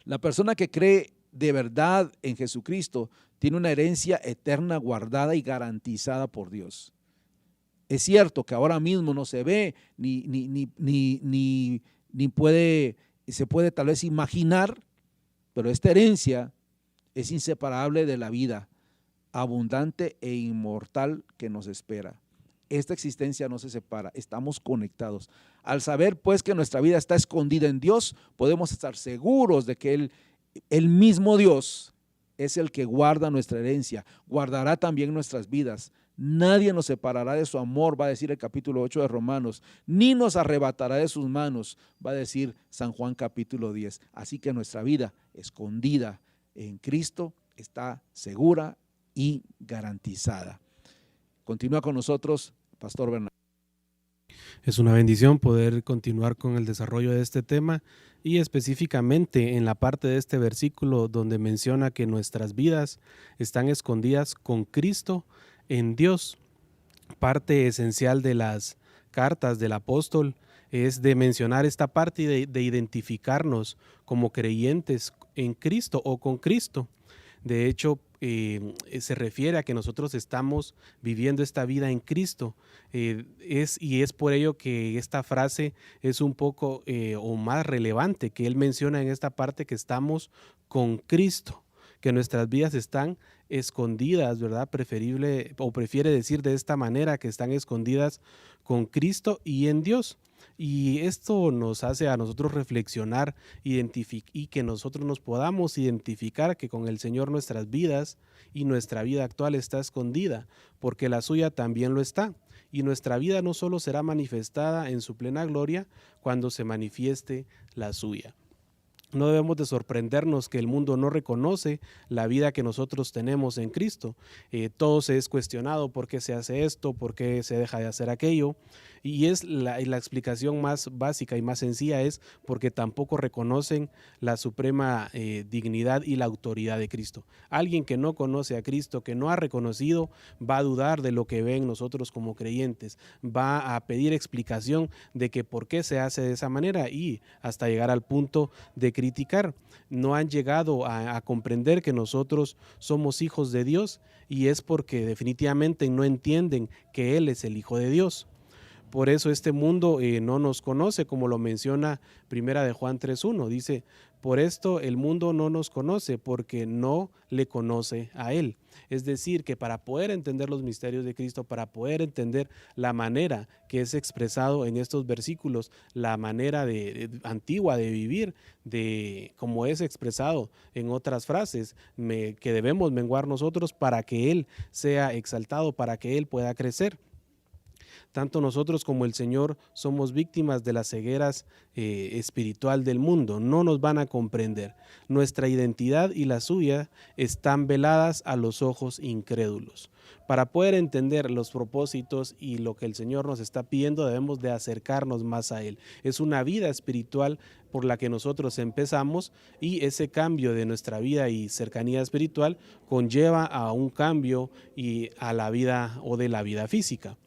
la persona que cree de verdad en Jesucristo tiene una herencia eterna guardada y garantizada por Dios. Es cierto que ahora mismo no se ve ni se puede tal vez imaginar, pero esta herencia es inseparable de la vida abundante e inmortal que nos espera. Esta existencia no se separa, estamos conectados. Al saber pues que nuestra vida está escondida en Dios, podemos estar seguros de que el mismo Dios es el que guarda nuestra herencia, guardará también nuestras vidas. Nadie nos separará de su amor, va a decir el capítulo 8 de Romanos, ni nos arrebatará de sus manos, va a decir San Juan capítulo 10. Así que nuestra vida escondida en Cristo está segura y garantizada. Continúa con nosotros, Pastor Bernardo. Es una bendición poder continuar con el desarrollo de este tema y específicamente en la parte de este versículo donde menciona que nuestras vidas están escondidas con Cristo en Dios. Parte esencial de las cartas del apóstol es de mencionar esta parte de identificarnos como creyentes en Cristo o con Cristo. De hecho, se refiere a que nosotros estamos viviendo esta vida en Cristo. Es por ello que esta frase es un poco o más relevante, que él menciona en esta parte que estamos con Cristo, que nuestras vidas están escondidas, ¿verdad? Prefiere decir de esta manera que están escondidas con Cristo y en Dios. Y esto nos hace a nosotros reflexionar y que nosotros nos podamos identificar que con el Señor nuestras vidas y nuestra vida actual está escondida, porque la suya también lo está. Y nuestra vida no solo será manifestada en su plena gloria cuando se manifieste la suya. No debemos de sorprendernos que el mundo no reconoce la vida que nosotros tenemos en Cristo. Todo se es cuestionado: ¿por qué se hace esto? ¿Por qué se deja de hacer aquello? Y es la explicación más básica y más sencilla es porque tampoco reconocen la suprema dignidad y la autoridad de Cristo. Alguien que no conoce a Cristo, que no ha reconocido, va a dudar de lo que ve en nosotros como creyentes, va a pedir explicación de que por qué se hace de esa manera y hasta llegar al punto de criticar. No han llegado a comprender que nosotros somos hijos de Dios y es porque definitivamente no entienden que Él es el Hijo de Dios. Por eso este mundo no nos conoce, como lo menciona Primera de Juan 3:1. Dice: Por esto el mundo no nos conoce, porque no le conoce a Él. Es decir, que para poder entender los misterios de Cristo, para poder entender la manera que es expresado en estos versículos, la manera antigua de vivir, de como es expresado en otras frases, que debemos menguar nosotros para que Él sea exaltado, para que Él pueda crecer. Tanto nosotros como el Señor somos víctimas de las cegueras espiritual del mundo. No nos van a comprender. Nuestra identidad y la suya están veladas a los ojos incrédulos. Para poder entender los propósitos y lo que el Señor nos está pidiendo, debemos de acercarnos más a Él. Es una vida espiritual por la que nosotros empezamos, y ese cambio de nuestra vida y cercanía espiritual conlleva a un cambio y a la vida o de la vida física.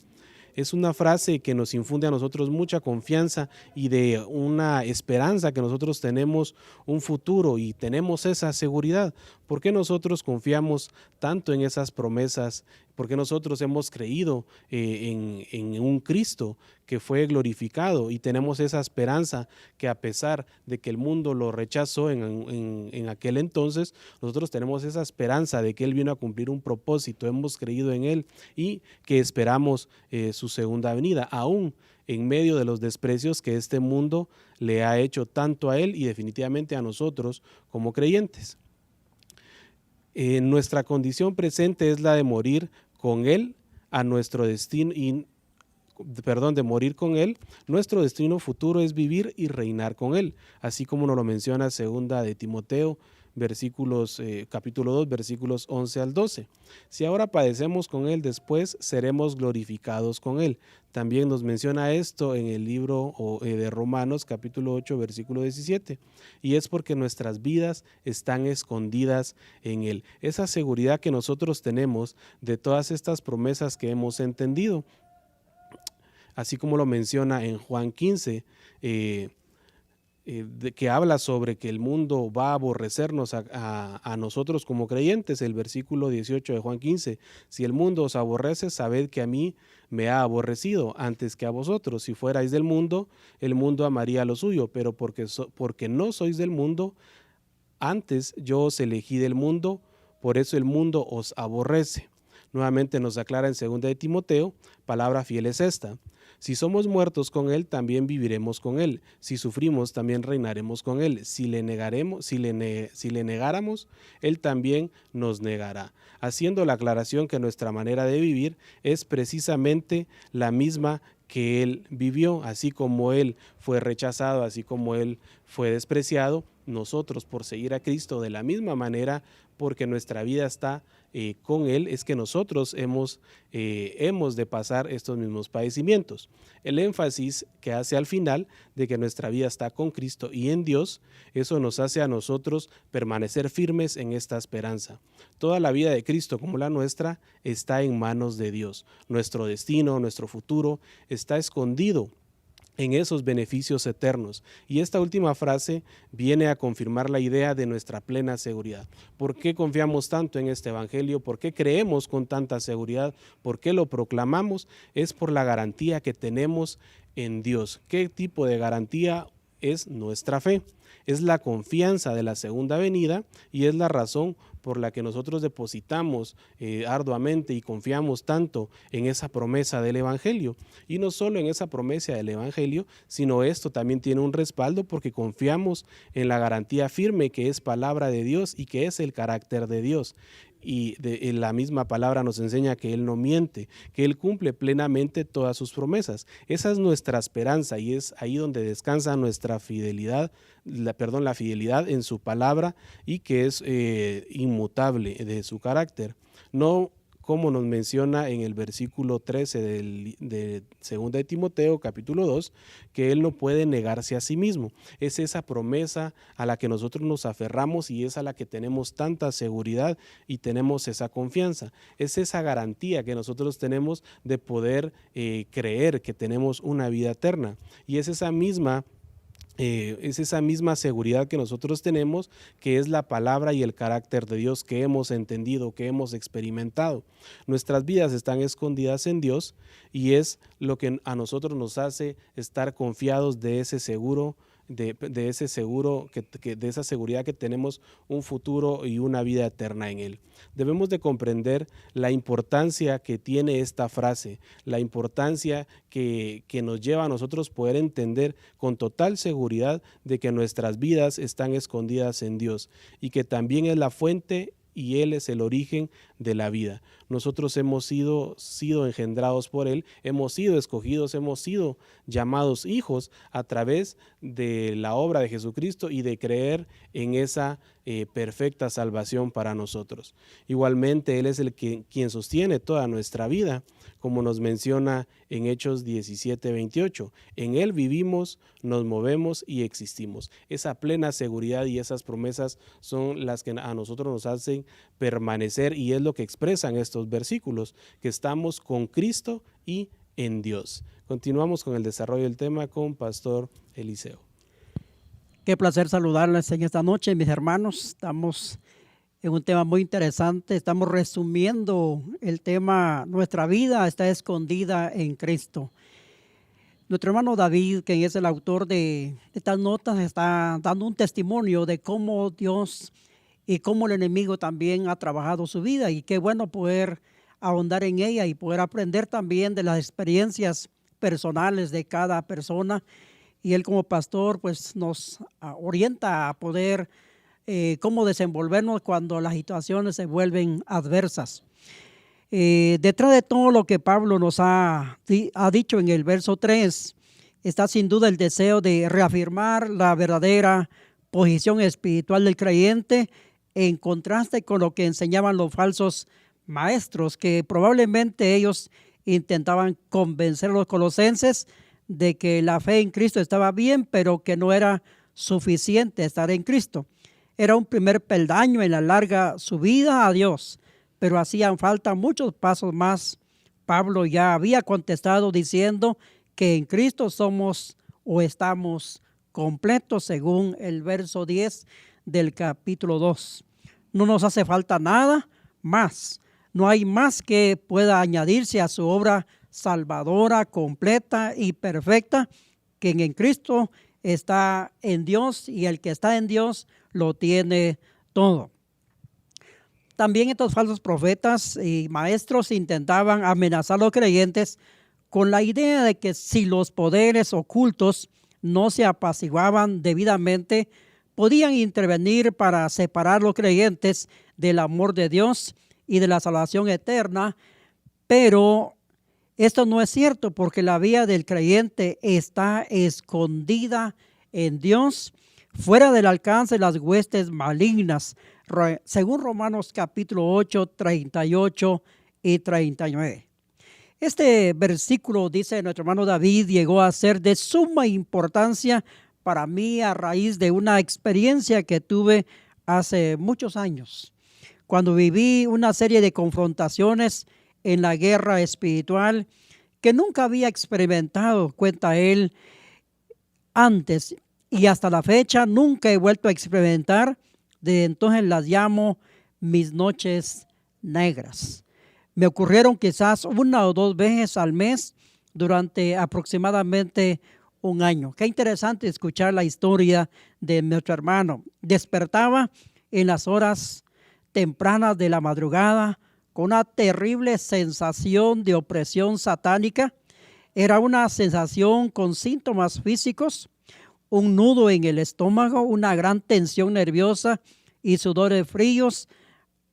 Es una frase que nos infunde a nosotros mucha confianza y de una esperanza que nosotros tenemos un futuro y tenemos esa seguridad. ¿Por qué nosotros confiamos tanto en esas promesas? ¿Por qué nosotros hemos creído en un Cristo que fue glorificado y tenemos esa esperanza que, a pesar de que el mundo lo rechazó en aquel entonces, nosotros tenemos esa esperanza de que Él vino a cumplir un propósito, hemos creído en Él y que esperamos su segunda venida, aún en medio de los desprecios que este mundo le ha hecho tanto a Él y definitivamente a nosotros como creyentes. Nuestra condición presente es la de morir con Él a nuestro destino, de morir con Él. Nuestro destino futuro es vivir y reinar con Él, así como nos lo menciona 2 de Timoteo, capítulo 2, versículos 11 al 12. Si ahora padecemos con Él, después seremos glorificados con Él. También nos menciona esto en el libro de Romanos, capítulo 8, versículo 17. Y es porque nuestras vidas están escondidas en Él. Esa seguridad que nosotros tenemos de todas estas promesas que hemos entendido, así como lo menciona en Juan 15, que habla sobre que el mundo va a aborrecernos a nosotros como creyentes. El versículo 18 de Juan 15: si el mundo os aborrece, sabed que a mí me ha aborrecido antes que a vosotros. Si fuerais del mundo, el mundo amaría lo suyo, pero porque no sois del mundo, antes yo os elegí del mundo, por eso el mundo os aborrece. Nuevamente nos aclara en 2 de Timoteo, palabra fiel es esta: si somos muertos con Él, también viviremos con Él. Si sufrimos, también reinaremos con Él. Si le negáramos, Él también nos negará. Haciendo la aclaración que nuestra manera de vivir es precisamente la misma que Él vivió. Así como Él fue rechazado, así como Él fue despreciado, nosotros, por seguir a Cristo de la misma manera, porque nuestra vida está con Él, es que nosotros hemos de pasar estos mismos padecimientos. El énfasis que hace al final de que nuestra vida está con Cristo y en Dios, eso nos hace a nosotros permanecer firmes en esta esperanza. Toda la vida de Cristo, como la nuestra, está en manos de Dios. Nuestro destino, nuestro futuro está escondido en esos beneficios eternos. Y esta última frase viene a confirmar la idea de nuestra plena seguridad. ¿Por qué confiamos tanto en este evangelio? ¿Por qué creemos con tanta seguridad? ¿Por qué lo proclamamos? Es por la garantía que tenemos en Dios. ¿Qué tipo de garantía es nuestra fe? Es la confianza de la segunda venida y es la razón por la que nosotros depositamos arduamente y confiamos tanto en esa promesa del evangelio. Y no solo en esa promesa del evangelio, sino esto también tiene un respaldo porque confiamos en la garantía firme que es palabra de Dios y que es el carácter de Dios. Y la misma palabra nos enseña que Él no miente, que Él cumple plenamente todas sus promesas. Esa es nuestra esperanza y es ahí donde descansa nuestra fidelidad, la fidelidad en su palabra y que es inmutable de su carácter. No como nos menciona en el versículo 13 de 2 de Timoteo, capítulo 2, que Él no puede negarse a sí mismo. Es esa promesa a la que nosotros nos aferramos y es a la que tenemos tanta seguridad y tenemos esa confianza. Es esa garantía que nosotros tenemos de poder creer que tenemos una vida eterna. Y es esa misma seguridad que nosotros tenemos, que es la palabra y el carácter de Dios que hemos entendido, que hemos experimentado. Nuestras vidas están escondidas en Dios y es lo que a nosotros nos hace estar confiados de ese seguro de ese seguro, de esa seguridad que tenemos un futuro y una vida eterna en Él. Debemos de comprender la importancia que tiene esta frase, la importancia que nos lleva a nosotros poder entender con total seguridad de que nuestras vidas están escondidas en Dios y que también es la fuente y Él es el origen de la vida. Nosotros hemos sido engendrados por Él, hemos sido escogidos, hemos sido llamados hijos a través de la obra de Jesucristo y de creer en esa perfecta salvación para nosotros. Igualmente, Él es quien sostiene toda nuestra vida, como nos menciona en Hechos 17:28. En Él vivimos, nos movemos y existimos. Esa plena seguridad y esas promesas son las que a nosotros nos hacen permanecer, y es lo que expresan estos versículos, que estamos con Cristo y en Dios. Continuamos con el desarrollo del tema con Pastor Eliseo. Qué placer saludarles en esta noche, mis hermanos. Estamos en un tema muy interesante. Estamos resumiendo el tema, nuestra vida está escondida en Cristo. Nuestro hermano David, quien es el autor de estas notas, está dando un testimonio de cómo Dios y cómo el enemigo también ha trabajado su vida, y qué bueno poder ahondar en ella y poder aprender también de las experiencias personales de cada persona. Y él como pastor pues nos orienta a poder cómo desenvolvernos cuando las situaciones se vuelven adversas. Detrás de todo lo que Pablo nos ha dicho en el verso 3, está sin duda el deseo de reafirmar la verdadera posición espiritual del creyente, en contraste con lo que enseñaban los falsos maestros, que probablemente ellos intentaban convencer a los colosenses de que la fe en Cristo estaba bien, pero que no era suficiente estar en Cristo. Era un primer peldaño en la larga subida a Dios, pero hacían falta muchos pasos más. Pablo ya había contestado diciendo que en Cristo somos o estamos completos, según el verso 10 del capítulo 2. No nos hace falta nada más. No hay más que pueda añadirse a su obra salvadora, completa y perfecta. Quien en Cristo está en Dios, y el que está en Dios lo tiene todo. También estos falsos profetas y maestros intentaban amenazar a los creyentes con la idea de que si los poderes ocultos no se apaciguaban debidamente, podían intervenir para separar a los creyentes del amor de Dios y de la salvación eterna. Pero esto no es cierto, porque la vida del creyente está escondida en Dios, fuera del alcance de las huestes malignas, según Romanos capítulo 8, 38 y 39. Este versículo, dice nuestro hermano David, llegó a ser de suma importancia para mí a raíz de una experiencia que tuve hace muchos años, cuando viví una serie de confrontaciones en la guerra espiritual que nunca había experimentado, cuenta él, antes, y hasta la fecha nunca he vuelto a experimentar. De entonces las llamo mis noches negras. Me ocurrieron quizás una o dos veces al mes durante aproximadamente un año. Qué interesante escuchar la historia de nuestro hermano. Despertaba en las horas tempranas de la madrugada con una terrible sensación de opresión satánica. Era una sensación con síntomas físicos, un nudo en el estómago, una gran tensión nerviosa y sudores fríos,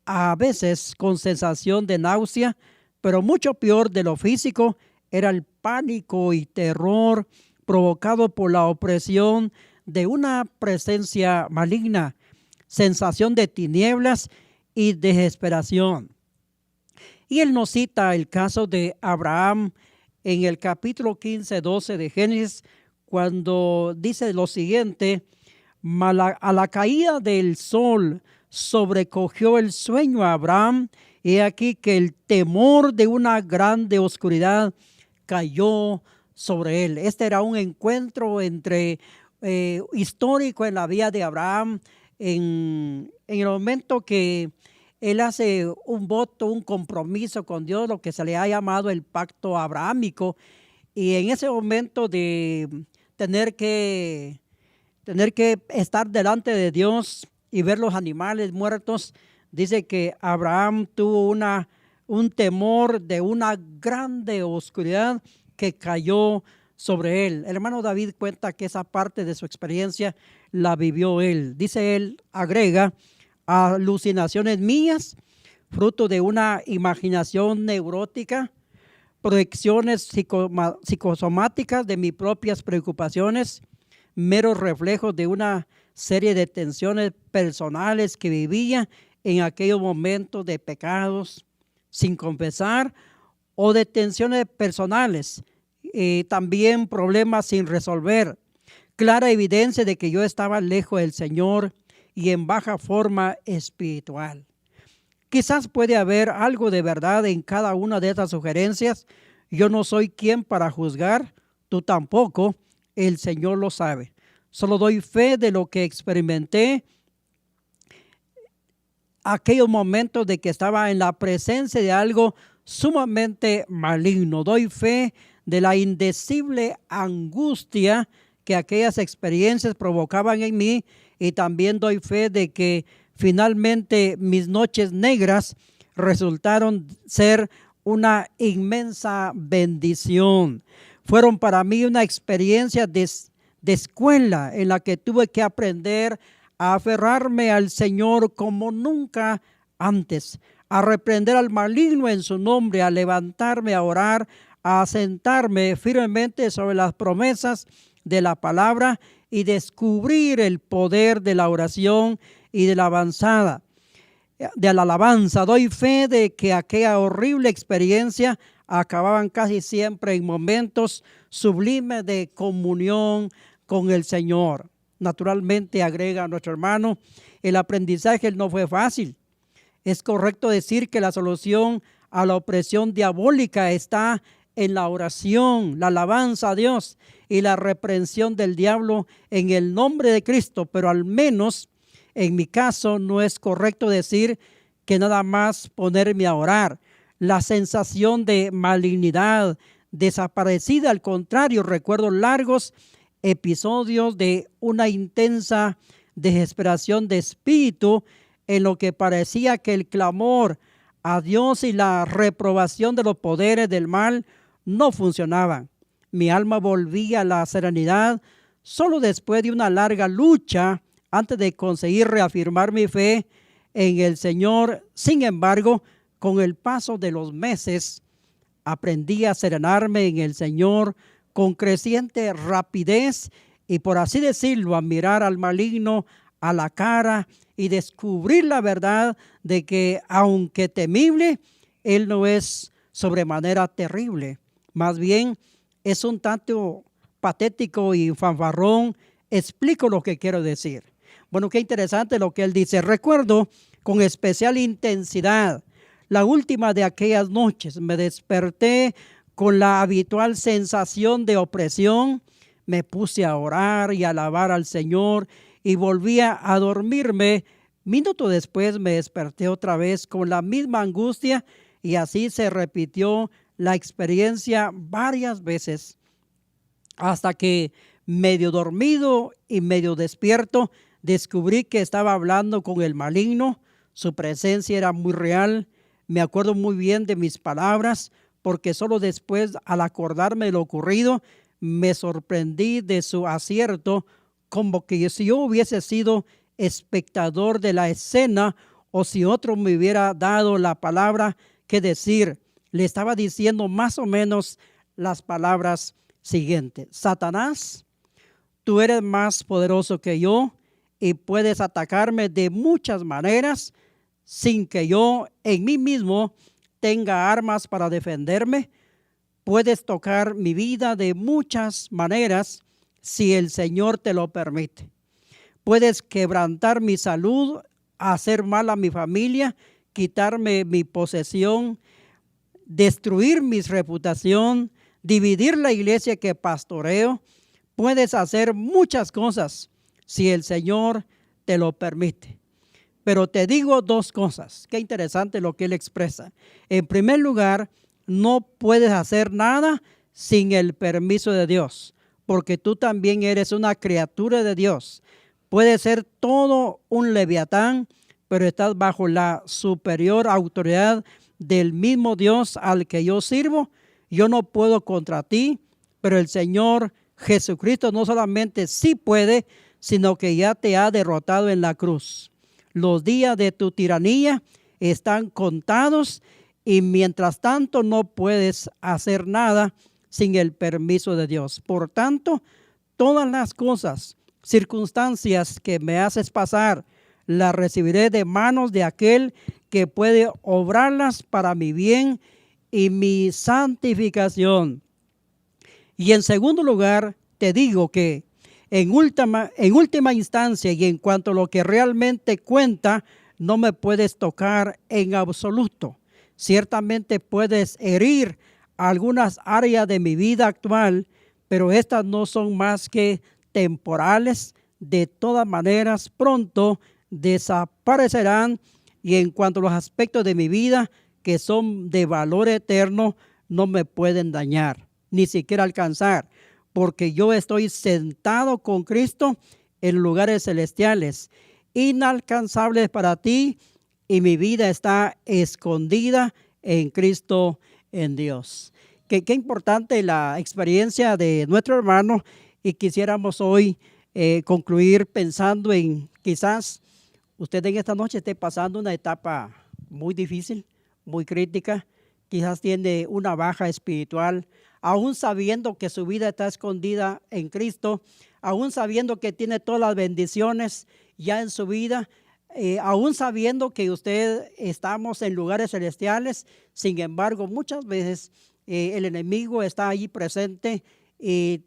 a veces con sensación de náusea, pero mucho peor de lo físico era el pánico y terror provocado por la opresión de una presencia maligna, sensación de tinieblas y desesperación. Y él nos cita el caso de Abraham en el capítulo 15, 12 de Génesis, cuando dice lo siguiente: a la caída del sol sobrecogió el sueño a Abraham, y aquí que el temor de una grande oscuridad cayó sobre él. Este era un encuentro histórico en la vida de Abraham, en el momento que él hace un voto, un compromiso con Dios, lo que se le ha llamado el pacto abrahámico, y en ese momento de tener que tener que estar delante de Dios y ver los animales muertos, dice que Abraham tuvo un temor de una grande oscuridad que cayó sobre él. El hermano David cuenta que esa parte de su experiencia la vivió él. Dice él, agrega, alucinaciones mías, fruto de una imaginación neurótica, proyecciones psicosomáticas de mis propias preocupaciones, meros reflejos de una serie de tensiones personales que vivía en aquellos momentos de pecados sin confesar o de tensiones personales, también problemas sin resolver, clara evidencia de que yo estaba lejos del Señor y en baja forma espiritual. Quizás puede haber algo de verdad en cada una de estas sugerencias. Yo no soy quien para juzgar, tú tampoco, el Señor lo sabe. Solo doy fe de lo que experimenté aquellos momentos de que estaba en la presencia de algo sumamente maligno. Doy fe de la indecible angustia que aquellas experiencias provocaban en mí, y también doy fe de que finalmente mis noches negras resultaron ser una inmensa bendición. Fueron para mí una experiencia de escuela en la que tuve que aprender a aferrarme al Señor como nunca antes, a reprender al maligno en su nombre, a levantarme, a orar, a sentarme firmemente sobre las promesas de la palabra y descubrir el poder de la oración y de la alabanza. Doy fe de que aquella horrible experiencia acababan casi siempre en momentos sublimes de comunión con el Señor. Naturalmente, agrega nuestro hermano, el aprendizaje no fue fácil. Es correcto decir que la solución a la opresión diabólica está en la oración, la alabanza a Dios y la reprensión del diablo en el nombre de Cristo, pero al menos en mi caso no es correcto decir que nada más ponerme a orar. La sensación de malignidad desaparecida, al contrario, recuerdo largos episodios de una intensa desesperación de espíritu en lo que parecía que el clamor a Dios y la reprobación de los poderes del mal no funcionaban. Mi alma volvía a la serenidad solo después de una larga lucha antes de conseguir reafirmar mi fe en el Señor. Sin embargo, con el paso de los meses, aprendí a serenarme en el Señor con creciente rapidez y, por así decirlo, a mirar al maligno a la cara y descubrir la verdad de que, aunque temible, él no es sobremanera terrible. Más bien, es un tanto patético y fanfarrón. Explico lo que quiero decir. Bueno, qué interesante lo que él dice. Recuerdo con especial intensidad la última de aquellas noches. Me desperté con la habitual sensación de opresión. Me puse a orar y a alabar al Señor y volvía a dormirme. Minuto después me desperté otra vez con la misma angustia y así se repitió la experiencia varias veces hasta que, medio dormido y medio despierto, descubrí que estaba hablando con el maligno. Su presencia era muy real. Me acuerdo muy bien de mis palabras, porque solo después, al acordarme de lo ocurrido, me sorprendí de su acierto, como que si yo hubiese sido espectador de la escena o si otro me hubiera dado la palabra que decir. Le estaba diciendo más o menos las palabras siguientes: Satanás, tú eres más poderoso que yo y puedes atacarme de muchas maneras sin que yo en mí mismo tenga armas para defenderme. Puedes tocar mi vida de muchas maneras si el Señor te lo permite. Puedes quebrantar mi salud, hacer mal a mi familia, quitarme mi posesión, destruir mi reputación, dividir la iglesia que pastoreo. Puedes hacer muchas cosas si el Señor te lo permite. Pero te digo dos cosas. Qué interesante lo que él expresa. En primer lugar, no puedes hacer nada sin el permiso de Dios. porque tú también eres una criatura de Dios. Puedes ser todo un leviatán, pero estás bajo la superior autoridad del mismo Dios al que yo sirvo. Yo no puedo contra ti, pero el Señor Jesucristo no solamente sí puede, sino que ya te ha derrotado en la cruz. Los días de tu tiranía están contados y mientras tanto no puedes hacer nada sin el permiso de Dios. Por tanto, todas las cosas, circunstancias que me haces pasar, las recibiré de manos de aquel que puede obrarlas para mi bien y mi santificación. Y en segundo lugar, te digo que en última instancia y en cuanto a lo que realmente cuenta, no me puedes tocar en absoluto. Ciertamente puedes herir algunas áreas de mi vida actual, pero estas no son más que temporales. De todas maneras, pronto desaparecerán, y en cuanto a los aspectos de mi vida que son de valor eterno, no me pueden dañar, ni siquiera alcanzar, porque yo estoy sentado con Cristo en lugares celestiales, inalcanzables para ti, y mi vida está escondida en Cristo, en Dios. Qué importante la experiencia de nuestro hermano, y quisiéramos hoy concluir pensando en quizás usted en esta noche esté pasando una etapa muy difícil, muy crítica, quizás tiene una baja espiritual, aún sabiendo que su vida está escondida en Cristo, aún sabiendo que tiene todas las bendiciones ya en su vida, aún sabiendo que usted estamos en lugares celestiales. Sin embargo, muchas veces el enemigo está allí presente,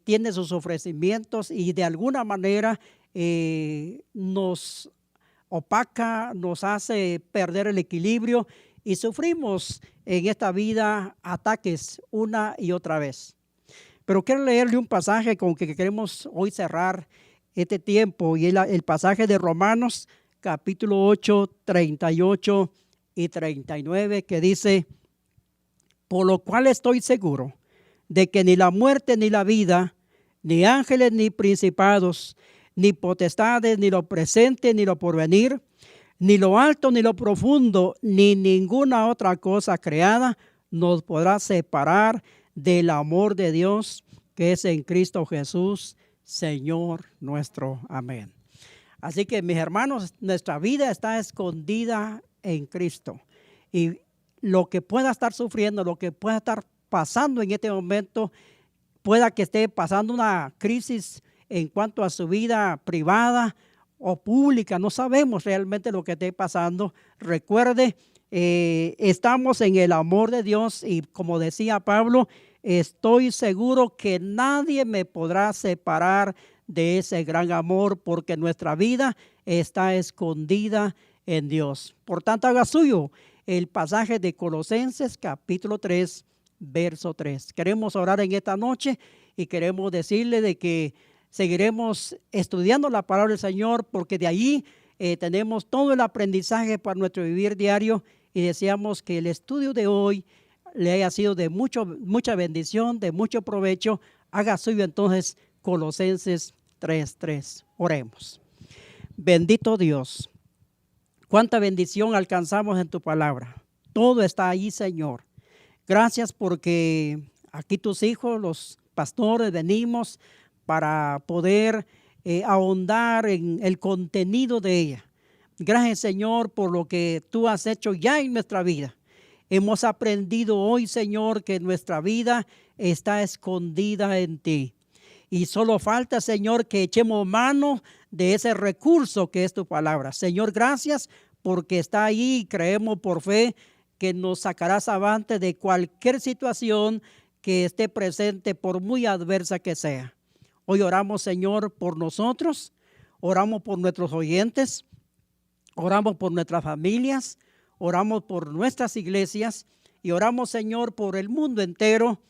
tiene sus ofrecimientos y de alguna manera nos opaca, nos hace perder el equilibrio y sufrimos en esta vida ataques una y otra vez. Pero quiero leerle un pasaje con que queremos hoy cerrar este tiempo, y el pasaje de Romanos capítulo 8, 38 y 39, que dice: por lo cual estoy seguro de que ni la muerte ni la vida, ni ángeles ni principados, ni potestades, ni lo presente ni lo porvenir, ni lo alto ni lo profundo, ni ninguna otra cosa creada nos podrá separar del amor de Dios que es en Cristo Jesús, Señor nuestro. Amén. Así que, mis hermanos, nuestra vida está escondida en Cristo, y lo que pueda estar sufriendo, lo que pueda estar pasando en este momento, pueda que esté pasando una crisis en cuanto a su vida privada o pública, no sabemos realmente lo que esté pasando. Recuerde, estamos en el amor de Dios, y como decía Pablo, estoy seguro que nadie me podrá separar de ese gran amor, porque nuestra vida está escondida en Dios. Por tanto, haga suyo el pasaje de Colosenses capítulo 3, verso 3. Queremos orar en esta noche y queremos decirle de que seguiremos estudiando la palabra del Señor, porque de allí tenemos todo el aprendizaje para nuestro vivir diario, y deseamos que el estudio de hoy le haya sido de mucha bendición, de mucho provecho. Haga suyo entonces Colosenses 3:3. Oremos. Bendito Dios, cuánta bendición alcanzamos en tu palabra. Todo está ahí, Señor. Gracias porque aquí tus hijos, los pastores, venimos para poder ahondar en el contenido de ella. Gracias, Señor, por lo que tú has hecho ya en nuestra vida. Hemos aprendido hoy, Señor, que nuestra vida está escondida en ti. Y solo falta, Señor, que echemos mano de ese recurso que es tu palabra. Señor, gracias porque está ahí, y creemos por fe que nos sacarás avante de cualquier situación que esté presente, por muy adversa que sea. Hoy oramos, Señor, por nosotros, oramos por nuestros oyentes, oramos por nuestras familias, oramos por nuestras iglesias, y oramos, Señor, por el mundo entero,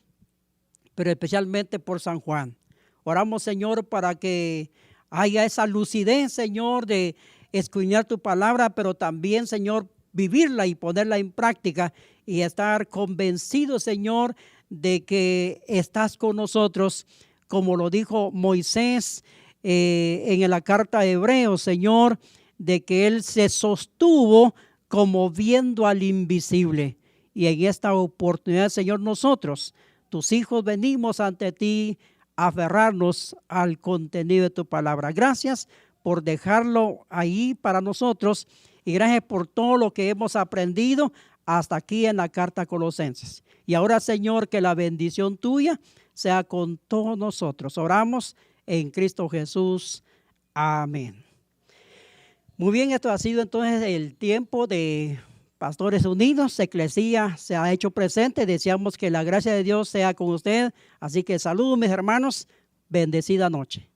pero especialmente por San Juan. Oramos, Señor, para que haya esa lucidez, Señor, de escudriñar tu palabra, pero también, Señor, vivirla y ponerla en práctica, y estar convencido, Señor, de que estás con nosotros, como lo dijo Moisés en la carta de Hebreos, Señor, de que Él se sostuvo como viendo al invisible. Y en esta oportunidad, Señor, nosotros, tus hijos, venimos ante ti a aferrarnos al contenido de tu palabra. Gracias por dejarlo ahí para nosotros y gracias por todo lo que hemos aprendido hasta aquí en la carta a Colosenses. Y ahora, Señor, que la bendición tuya sea con todos nosotros. Oramos en Cristo Jesús. Amén. Muy bien, esto ha sido entonces el tiempo de Pastores Unidos. Eclesía se ha hecho presente. Deseamos que la gracia de Dios sea con usted. Así que saludos, mis hermanos. Bendecida noche.